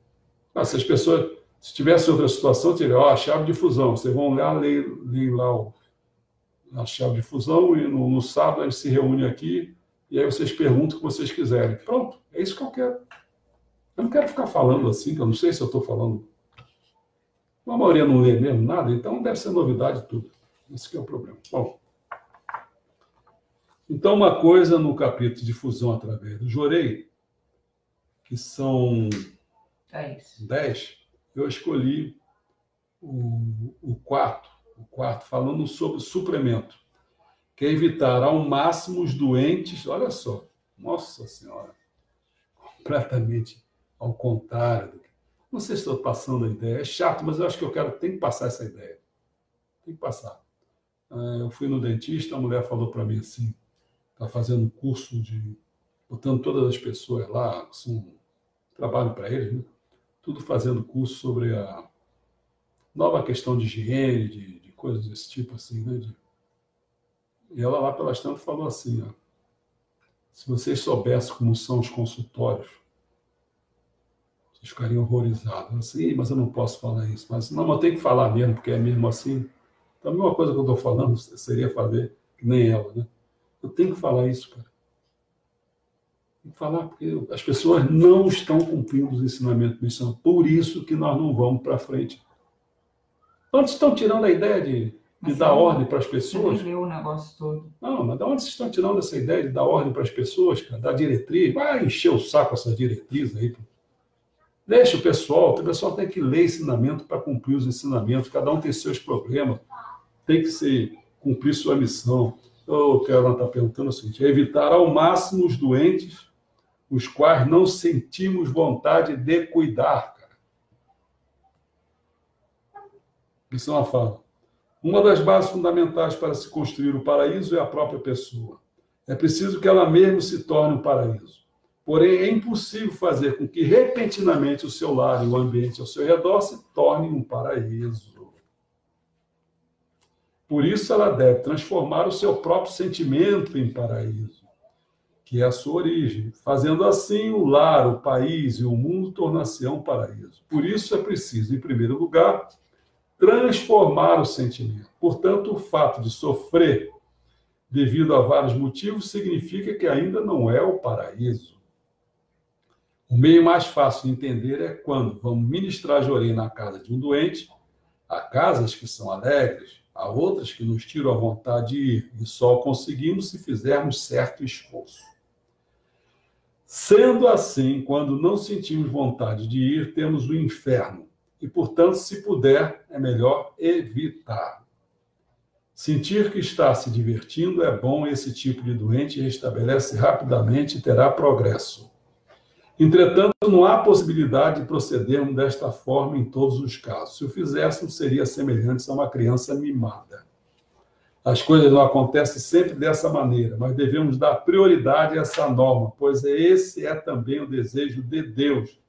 Se as pessoas, se tivesse outra situação, teria a chave de fusão. Vocês vão lá, leem lá a chave de fusão e no sábado a gente se reúne aqui e aí vocês perguntam o que vocês quiserem. Pronto, é isso que eu quero. Eu não quero ficar falando assim, que eu não sei se eu estou falando. A maioria não lê mesmo nada, então deve ser novidade tudo. Esse que é o problema. Bom, então uma coisa no capítulo de fusão através do Jorei, que são 10, eu escolhi o quarto, falando sobre suplemento, que é evitar ao máximo os doentes, olha só, nossa senhora, completamente ao contrário. Não sei se estou passando a ideia, é chato, mas eu acho que tem que passar essa ideia. Tem que passar. Eu fui no dentista, a mulher falou para mim assim, está fazendo um curso botando todas as pessoas lá, trabalho para eles, né? Tudo fazendo curso sobre a nova questão de higiene, de coisas desse tipo assim, né? E ela lá pelastrando falou assim, ó, se vocês soubessem como são os consultórios, vocês ficariam horrorizados. Eu disse, mas eu não posso falar isso. Mas não, eu tenho que falar mesmo, porque é mesmo assim. Então a mesma coisa que eu estou falando seria fazer que nem ela, né? Eu tenho que falar isso, cara. Tem que falar, porque as pessoas não estão cumprindo os ensinamentos do missão. Por isso que nós não vamos para frente. Onde estão tirando a ideia de dar ordem para as pessoas? Você leu o negócio todo. Não, mas de onde vocês estão tirando essa ideia de dar ordem para as pessoas, cara? Dar diretriz? Vai encher o saco essas diretrizes aí. Deixa o pessoal tem que ler ensinamento para cumprir os ensinamentos. Cada um tem seus problemas. Tem que cumprir sua missão. O que ela está perguntando é o seguinte, é evitar ao máximo os doentes, os quais não sentimos vontade de cuidar, cara. Isso é uma fala. Uma das bases fundamentais para se construir o paraíso é a própria pessoa. É preciso que ela mesma se torne um paraíso. Porém, é impossível fazer com que repentinamente o seu lar e o ambiente ao seu redor se tornem um paraíso. Por isso, ela deve transformar o seu próprio sentimento em paraíso, que é a sua origem. Fazendo assim, o lar, o país e o mundo tornar-se-ão um paraíso. Por isso, é preciso, em primeiro lugar, transformar o sentimento. Portanto, o fato de sofrer devido a vários motivos significa que ainda não é o paraíso. O meio mais fácil de entender é quando vamos ministrar Jorei na casa de um doente. Há casas que são alegres, há outras que nos tiram a vontade de ir, e só conseguimos se fizermos certo esforço. Sendo assim, quando não sentimos vontade de ir, temos o inferno, e, portanto, se puder, é melhor evitar. Sentir que está se divertindo é bom, esse tipo de doente restabelece rapidamente e terá progresso. Entretanto, não há possibilidade de procedermos desta forma em todos os casos. Se o fizéssemos, seria semelhante a uma criança mimada. As coisas não acontecem sempre dessa maneira, mas devemos dar prioridade a essa norma, pois esse é também o desejo de Deus.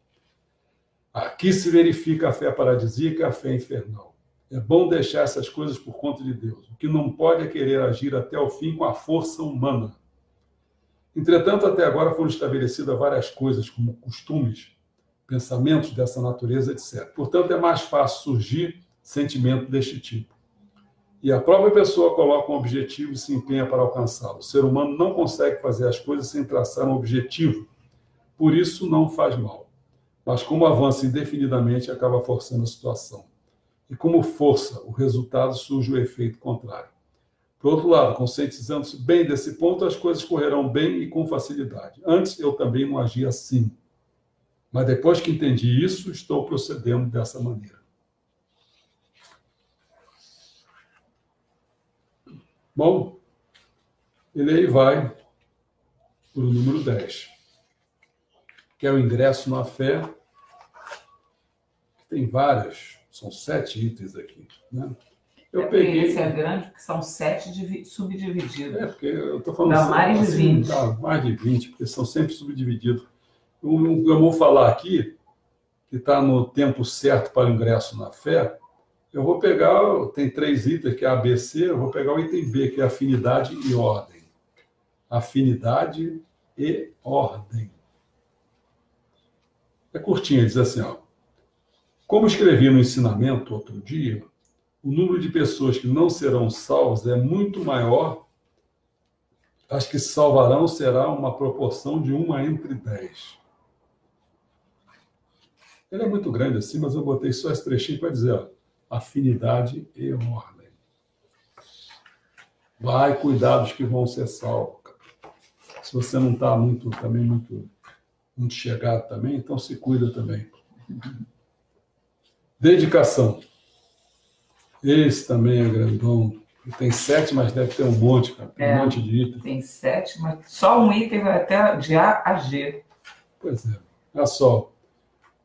Aqui se verifica a fé paradisíaca e a fé infernal. É bom deixar essas coisas por conta de Deus. O que não pode é querer agir até o fim com a força humana. Entretanto, até agora foram estabelecidas várias coisas, como costumes, pensamentos dessa natureza, etc. Portanto, é mais fácil surgir sentimento deste tipo. E a própria pessoa coloca um objetivo e se empenha para alcançá-lo. O ser humano não consegue fazer as coisas sem traçar um objetivo. Por isso, não faz mal. Mas como avança indefinidamente, acaba forçando a situação. E como força o resultado, surge o efeito contrário. Por outro lado, conscientizando-se bem desse ponto, as coisas correrão bem e com facilidade. Antes, eu também não agia assim. Mas depois que entendi isso, estou procedendo dessa maneira. Bom, ele aí vai para o número 10, que é o ingresso na fé. Tem várias, são 7 itens aqui, né? Eu peguei... Esse é grande, porque são 7 subdivididos. Porque eu estou falando... Dá mais de 20. Dá mais de 20, porque são sempre subdivididos. Eu vou falar aqui, que está no tempo certo para o ingresso na fé. Eu vou pegar, tem 3 itens, que é ABC, eu vou pegar o item B, que é afinidade e ordem. Afinidade e ordem. É curtinho, diz assim, ó. Como escrevi no ensinamento outro dia, o número de pessoas que não serão salvas é muito maior. As que se salvarão será uma proporção de 1 entre 10. Ele é muito grande assim, mas eu botei só esse trechinho para dizer, ó, afinidade e ordem. Vai cuidar dos que vão ser salvos. Se você não está muito chegado também, então se cuida também. Dedicação. Esse também é grandão. Tem 7, mas deve ter um monte, cara. Tem um monte de itens. Tem 7, mas só um item vai até de A a G. Pois é. Olha só.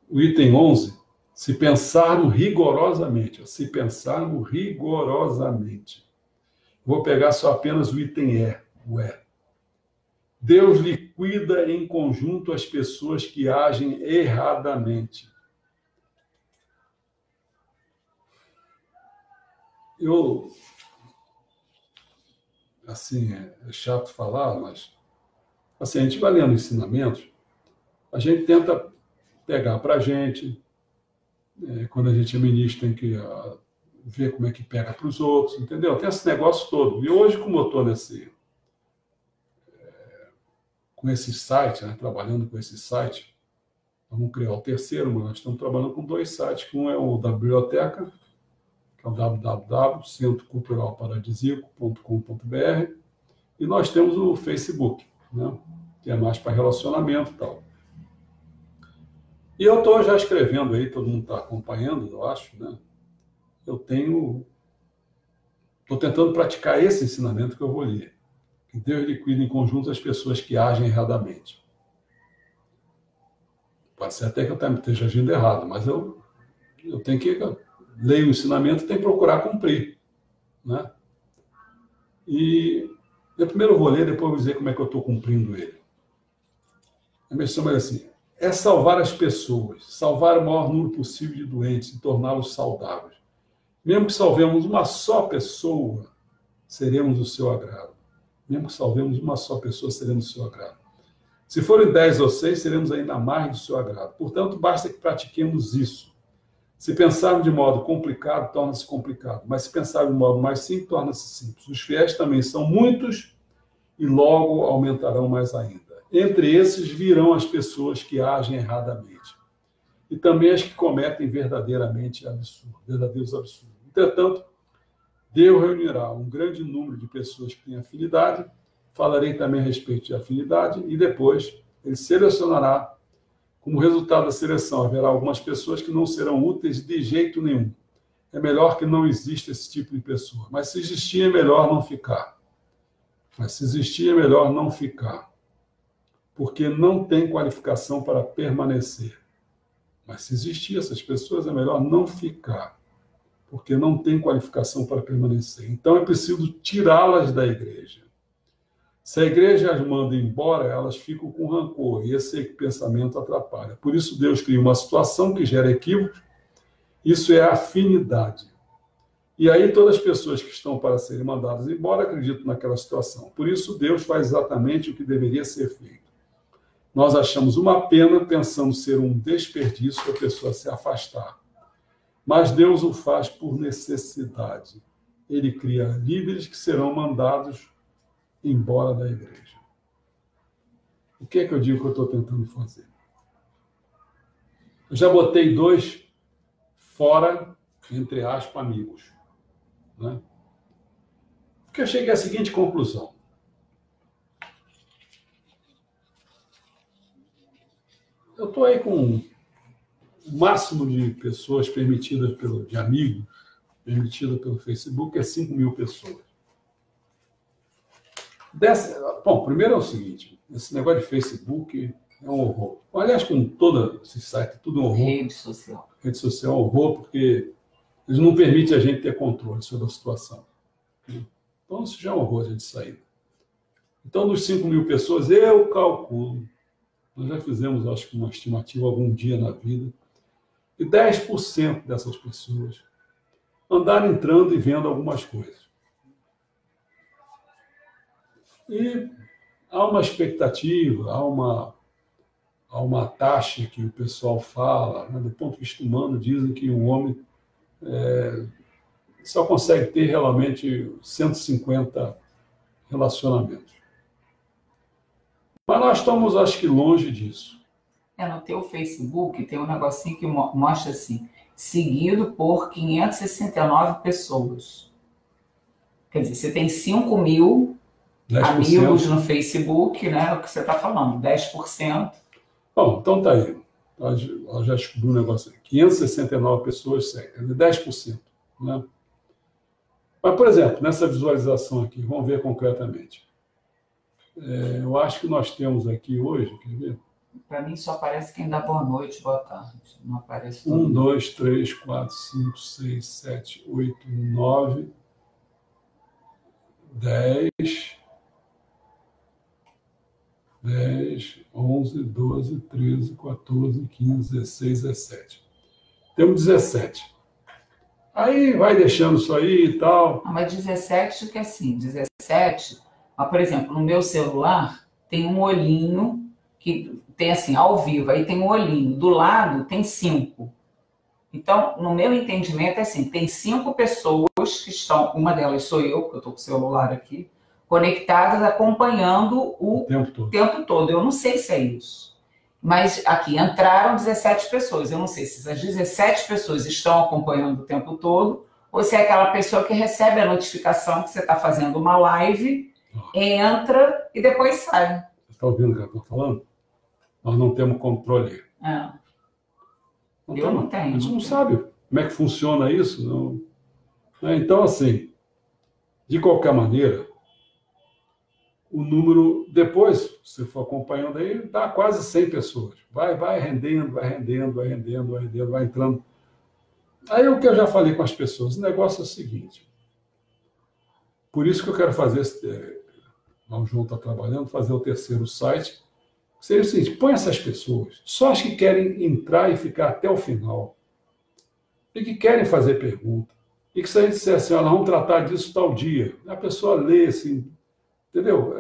O item 11, se pensarmos rigorosamente. Se pensarmos rigorosamente. Vou pegar só apenas o item E, o E. Deus liquida em conjunto as pessoas que agem erradamente. Assim, é chato falar, mas assim, a gente vai lendo ensinamentos, a gente tenta pegar para a gente, quando a gente é ministro, tem que ver como é que pega para os outros, entendeu? Tem esse negócio todo. E hoje, como eu estou com esse site, né, trabalhando com esse site, vamos criar o terceiro, mas nós estamos trabalhando com 2 sites, que um é o da biblioteca, que é o www.centroculturalparadisíaco.com.br, e nós temos o Facebook, né, que é mais para relacionamento e tal. E eu estou já escrevendo aí, todo mundo está acompanhando, eu acho, né? Estou tentando praticar esse ensinamento que eu vou ler. Que Deus liquida em conjunto as pessoas que agem erradamente. Pode ser até que eu esteja agindo errado, mas eu tenho que ler o ensinamento e tenho que procurar cumprir, né? E eu primeiro vou ler, depois eu vou dizer como é que eu estou cumprindo ele. A missão é assim, é salvar as pessoas, salvar o maior número possível de doentes e torná-los saudáveis. Mesmo que salvemos uma só pessoa, seremos do seu agrado. Mesmo que salvemos uma só pessoa, seremos do seu agrado. Se forem 10 ou 6, seremos ainda mais do seu agrado. Portanto, basta que pratiquemos isso. Se pensarmos de modo complicado, torna-se complicado. Mas se pensarmos de modo mais simples, torna-se simples. Os fiéis também são muitos e logo aumentarão mais ainda. Entre esses virão as pessoas que agem erradamente. E também as que cometem verdadeiros absurdos. Entretanto, Deus reunirá um grande número de pessoas que têm afinidade. Falarei também a respeito de afinidade. E depois, ele selecionará. Como resultado da seleção, haverá algumas pessoas que não serão úteis de jeito nenhum. É melhor que não exista esse tipo de pessoa. Mas se existir, é melhor não ficar. Porque não tem qualificação para permanecer. Mas se existir essas pessoas, é melhor não ficar. Porque não tem qualificação para permanecer. Então é preciso tirá-las da igreja. Se a igreja as manda embora, elas ficam com rancor, e esse pensamento atrapalha. Por isso Deus cria uma situação que gera equívocos. Isso é afinidade. E aí todas as pessoas que estão para serem mandadas embora acreditam naquela situação. Por isso Deus faz exatamente o que deveria ser feito. Nós achamos uma pena, pensamos ser um desperdício a pessoa se afastar. Mas Deus o faz por necessidade. Ele cria líderes que serão mandados embora da igreja. O que é que eu digo que eu estou tentando fazer? Eu já botei 2 fora, entre aspas, amigos. Né? Porque eu cheguei à seguinte conclusão. Eu estou aí com o máximo de pessoas permitidas de amigos, permitida pelo Facebook, é 5 mil pessoas. Bom, primeiro é o seguinte, esse negócio de Facebook é um horror. Aliás, com todo esse site, tudo é um horror. Rede social. Rede social é um horror, porque eles não permitem a gente ter controle sobre a situação. Então, isso já é um horror de saída. Então, dos 5 mil pessoas, eu calculo, nós já fizemos, acho que uma estimativa algum dia na vida, que 10% dessas pessoas andaram entrando e vendo algumas coisas. E há uma expectativa, há uma taxa que o pessoal fala, né? Do ponto de vista humano, dizem que um homem só consegue ter realmente 150 relacionamentos. Mas nós estamos, acho que, longe disso. No teu Facebook tem um negocinho que mostra assim, seguido por 569 pessoas. Quer dizer, você tem 5 mil 10%. amigos no Facebook, né? O que você está falando, 10%. Bom, então tá aí. Ela já descobriu um negócio aí. 569 pessoas seguem, 10%. Né? Mas, por exemplo, nessa visualização aqui, vamos ver concretamente. Eu acho que nós temos aqui hoje, quer ver? Para mim só aparece quem dá boa noite, boa tarde. Não aparece todo 1, 2, 3, 4, 5, 6, 7, 8, 9, 10, 11, 12, 13, 14, 15, 16, 17. Temos 17. Aí vai deixando isso aí e tal. Mas 17 que é assim, 17, por exemplo, no meu celular tem um olhinho que tem assim, ao vivo, aí tem um olhinho, do lado tem 5. Então, no meu entendimento é assim, tem 5 pessoas que estão, uma delas sou eu, porque eu estou com o celular aqui, conectadas, acompanhando o tempo todo. Eu não sei se é isso. Mas aqui entraram 17 pessoas. Eu não sei se as 17 pessoas estão acompanhando o tempo todo ou se é aquela pessoa que recebe a notificação que você está fazendo uma live, entra e depois sai. Você está ouvindo o que eu estou falando? Nós não temos controle. Eu não tenho. A gente não sabe como é que funciona isso. Não. Então, assim, de qualquer maneira, o número, depois, se você for acompanhando aí, dá quase 100 pessoas. Vai rendendo, vai entrando. Aí o que eu já falei com as pessoas, o negócio é o seguinte. Por isso que eu quero fazer, lá o João está trabalhando, fazer o terceiro site. Seria o seguinte, põe essas pessoas, só as que querem entrar e ficar até o final, e que querem fazer pergunta, e que se a gente disser assim, nós vamos tratar disso tal dia, a pessoa lê assim, entendeu?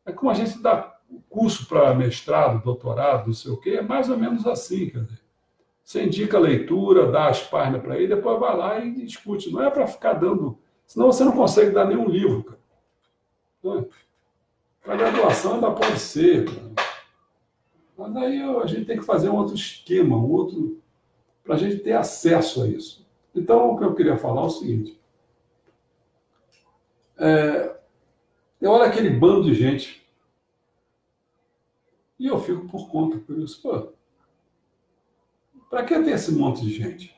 É como a gente dá curso para mestrado, doutorado, não sei o quê, é mais ou menos assim, quer dizer. Você indica a leitura, dá as páginas para ele, depois vai lá e discute. Não é para ficar dando, senão você não consegue dar nenhum livro, cara. Então, para graduação ainda pode ser, cara. Mas aí a gente tem que fazer um outro esquema, para a gente ter acesso a isso. Então, o que eu queria falar é o seguinte. Eu olho aquele bando de gente e eu fico por conta por isso. Para que ter esse monte de gente?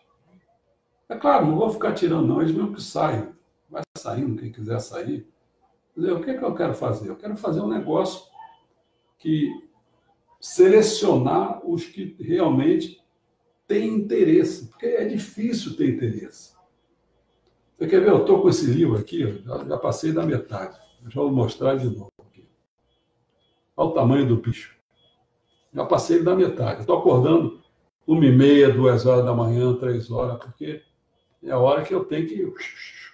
É claro, não vou ficar tirando, não. Eles mesmo que saiam. Vai saindo, quem quiser sair. O que eu quero fazer? Eu quero fazer um negócio que selecionar os que realmente têm interesse, porque é difícil ter interesse. Você quer ver? Eu estou com esse livro aqui, já passei da metade. Eu já vou mostrar de novo aqui. Olha o tamanho do bicho. Já passei da metade. Estou acordando 1h30, 2 horas da manhã, 3 horas, porque é a hora que eu tenho que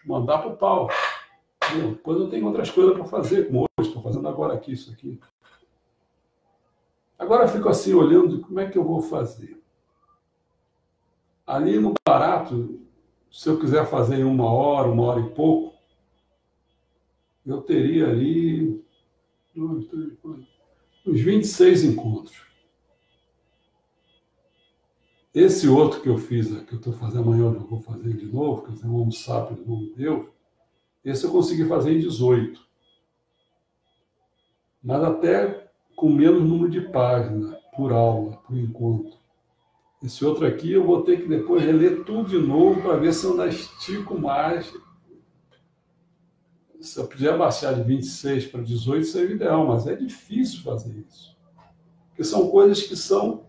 mandar para o pau. Depois eu tenho outras coisas para fazer, como hoje, estou fazendo agora aqui, isso aqui. Agora eu fico assim, olhando, como é que eu vou fazer? Ali no barato, se eu quiser fazer em 1 hora e pouco, eu teria ali uns 26 encontros. Esse outro que eu fiz, que eu estou fazendo amanhã, eu vou fazer de novo, quer dizer, um sábado, de Deus, Esse eu consegui fazer em 18. Mas até com menos número de páginas por aula, por encontro. Esse outro aqui eu vou ter que depois reler tudo de novo para ver se eu ainda estico mais. Se eu puder baixar de 26 para 18 seria o ideal, mas é difícil fazer isso. Porque são coisas que são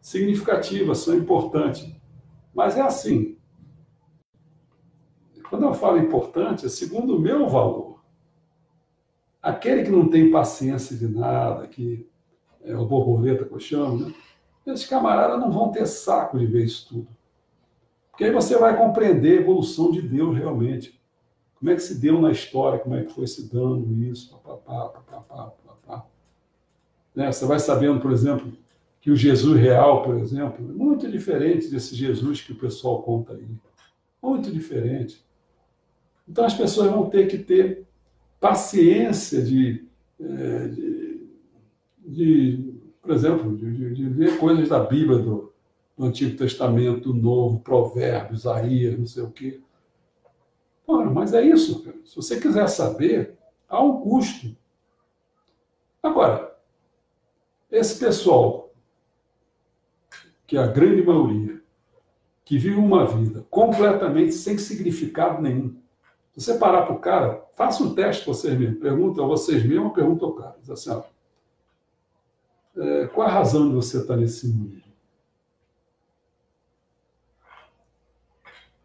significativas, são importantes. Mas é assim. Quando eu falo importante, é segundo o meu valor. Aquele que não tem paciência de nada, que é o borboleta que eu chamo, né? Esses camaradas não vão ter saco de ver isso tudo. Porque aí você vai compreender a evolução de Deus realmente. Como é que se deu na história, como é que foi se dando isso, papapá. Né? Você vai sabendo, por exemplo, que o Jesus real, por exemplo, é muito diferente desse Jesus que o pessoal conta aí. Muito diferente. Então as pessoas vão ter que ter paciência por exemplo, de ver coisas da Bíblia, do Antigo Testamento, do Novo, Provérbios, Isaías, não sei o quê. Pô, mas é isso, cara. Se você quiser saber, há um custo. Agora, esse pessoal, que é a grande maioria, que vive uma vida completamente sem significado nenhum. Se você parar para o cara, faça um teste com vocês mesmos, pergunta a vocês mesmos, pergunta ao cara. Diz assim, ó, qual a razão de você estar nesse mundo?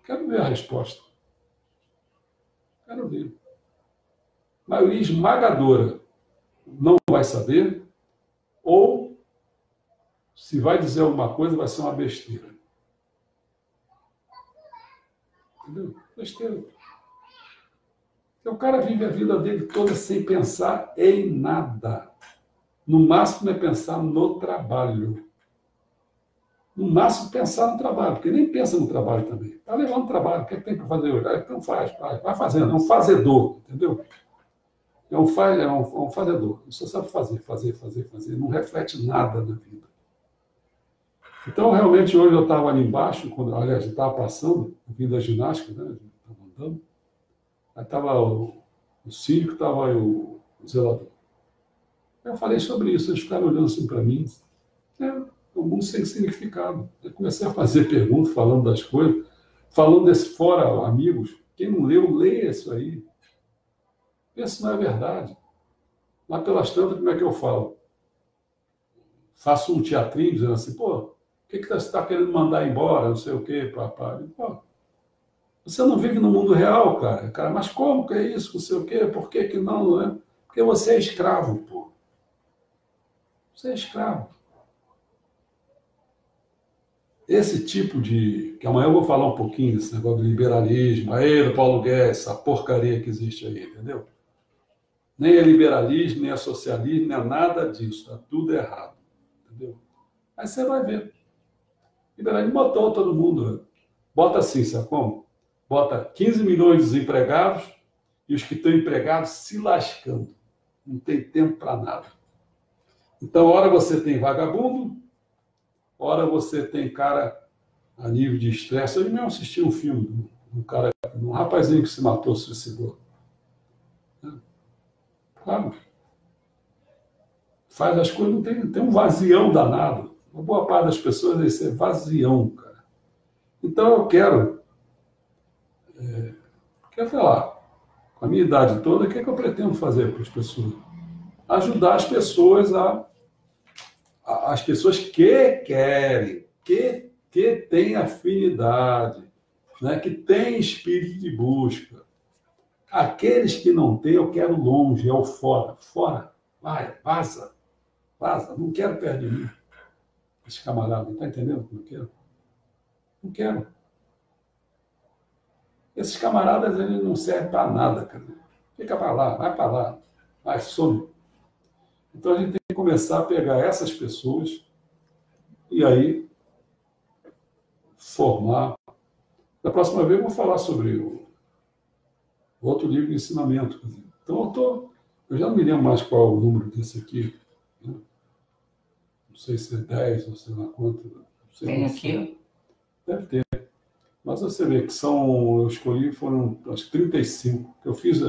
Quero ver a resposta. Quero ver. A maioria esmagadora não vai saber, ou se vai dizer alguma coisa, vai ser uma besteira. Entendeu? Besteira. O cara vive a vida dele toda sem pensar em nada. No máximo é pensar no trabalho. No máximo pensar no trabalho, porque nem pensa no trabalho também. Está levando trabalho, o que tem que fazer hoje? Então faz, vai fazendo. É um fazedor, entendeu? É um fazedor. Só sabe fazer. Não reflete nada na vida. Então, realmente, hoje eu estava ali embaixo, aliás, eu estava passando, vindo da ginástica, né? Estava andando. Aí estava o síndico, estava o zelador. Eu falei sobre isso, eles ficaram olhando assim para mim. O mundo sem significado. Eu comecei a fazer perguntas, falando das coisas, falando desse fora, amigos. Quem não leu, leia isso aí. Isso não é verdade. Lá pelas tantas, como é que eu falo? Faço um teatrinho dizendo assim, pô, o que você está querendo mandar embora? Não sei o quê, papai. Pô, você não vive no mundo real, cara. Mas como que é isso? Não sei o quê, por que não, não é? Porque você é escravo, pô. Você é escravo. Esse tipo de... que amanhã eu vou falar um pouquinho desse negócio do liberalismo, aí do Paulo Guedes, essa porcaria que existe aí, entendeu? Nem é liberalismo, nem é socialismo, nem é nada disso. Está tudo errado, entendeu? Aí você vai ver. Liberalismo botou todo mundo. Bota assim, sabe como? Bota 15 milhões de desempregados e os que estão empregados se lascando. Não tem tempo para nada. Então, hora você tem vagabundo, hora você tem cara a nível de estresse. Eu mesmo assisti um filme de um rapazinho que se matou, suicidou. Claro. Faz as coisas, não tem um vazião danado. Uma boa parte das pessoas é esse vazião, cara. Então eu quero falar, com a minha idade toda, o que eu pretendo fazer para as pessoas? Ajudar as pessoas as pessoas que querem, que têm afinidade, né, que têm espírito de busca. Aqueles que não têm, eu quero longe, é o fora. Fora, vai, vaza, não quero perto de mim. Esse camarada, não está entendendo como eu quero? Não quero. Esses camaradas, eles não servem para nada, cara. Fica para lá, vai, some. Então a gente tem que começar a pegar essas pessoas e aí formar. Da próxima vez eu vou falar sobre o outro livro de ensinamento. Então eu já não me lembro mais qual é o número desse aqui. Né? Não sei se é 10 ou sei lá quanto. Tem aqui? Deve ter. Mas você vê que eu escolhi, foram acho que 35, que eu fiz,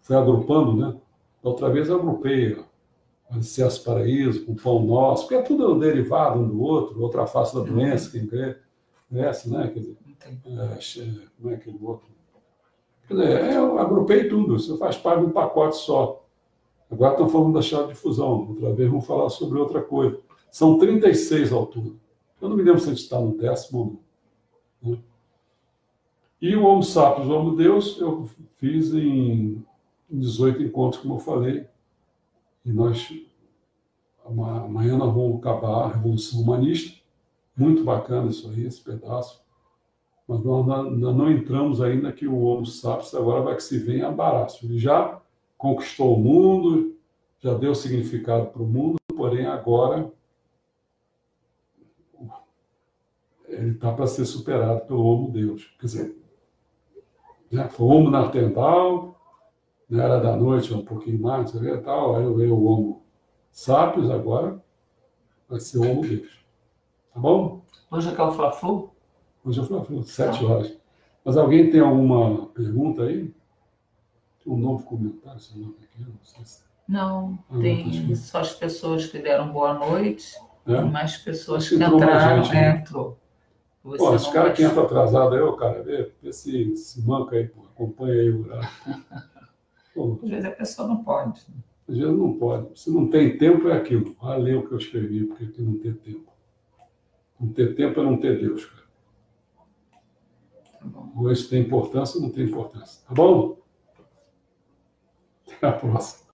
fui agrupando, né? Da outra vez eu agrupei Alicerce Paraíso, com Pão Nosso, porque é tudo derivado um do outro, outra face da doença, quem conhece, né? Quer dizer, como é aquele outro? Quer dizer, eu agrupei tudo, isso faz parte de um pacote só. Agora estão falando da chave de fusão, outra vez vamos falar sobre outra coisa. São 36 ao todo. Eu não me lembro se a gente está no 10º ou não. Né? E o Homo Sapiens, o Homo Deus, eu fiz em 18 encontros, como eu falei. E nós, amanhã nós vamos acabar a Revolução Humanista. Muito bacana isso aí, esse pedaço. Mas nós não entramos ainda que o Homo Sapiens agora vai que se vem a embaraço. Ele já conquistou o mundo, já deu significado para o mundo, porém agora ele está para ser superado pelo Homo Deus. Quer dizer, né, foi o Homo Neandertal, na Era da Noite, um pouquinho mais, tal, aí veio o Homo Sapiens, agora vai ser o Homo Deus. Tá bom? Hoje é que é o Fla-Flu? Hoje é o Fla-Flu, 7 horas. Mas alguém tem alguma pergunta aí? Tem um novo comentário, esse nome aqui, não sei se... Não, tem só as pessoas que deram boa noite, e mais pessoas que entrou entraram, gente, né? Entrou. Pô, esse cara que entra atrasado aí, cara, vê se manca aí, pô, acompanha aí o horário. Às vezes a pessoa não pode. Às vezes não pode. Se não tem tempo, é aquilo. Vai ler o que eu escrevi, porque tem não ter tempo. Não ter tempo é não ter Deus, cara. Tá bom. Ou isso tem importância ou não tem importância. Tá bom? Até a próxima.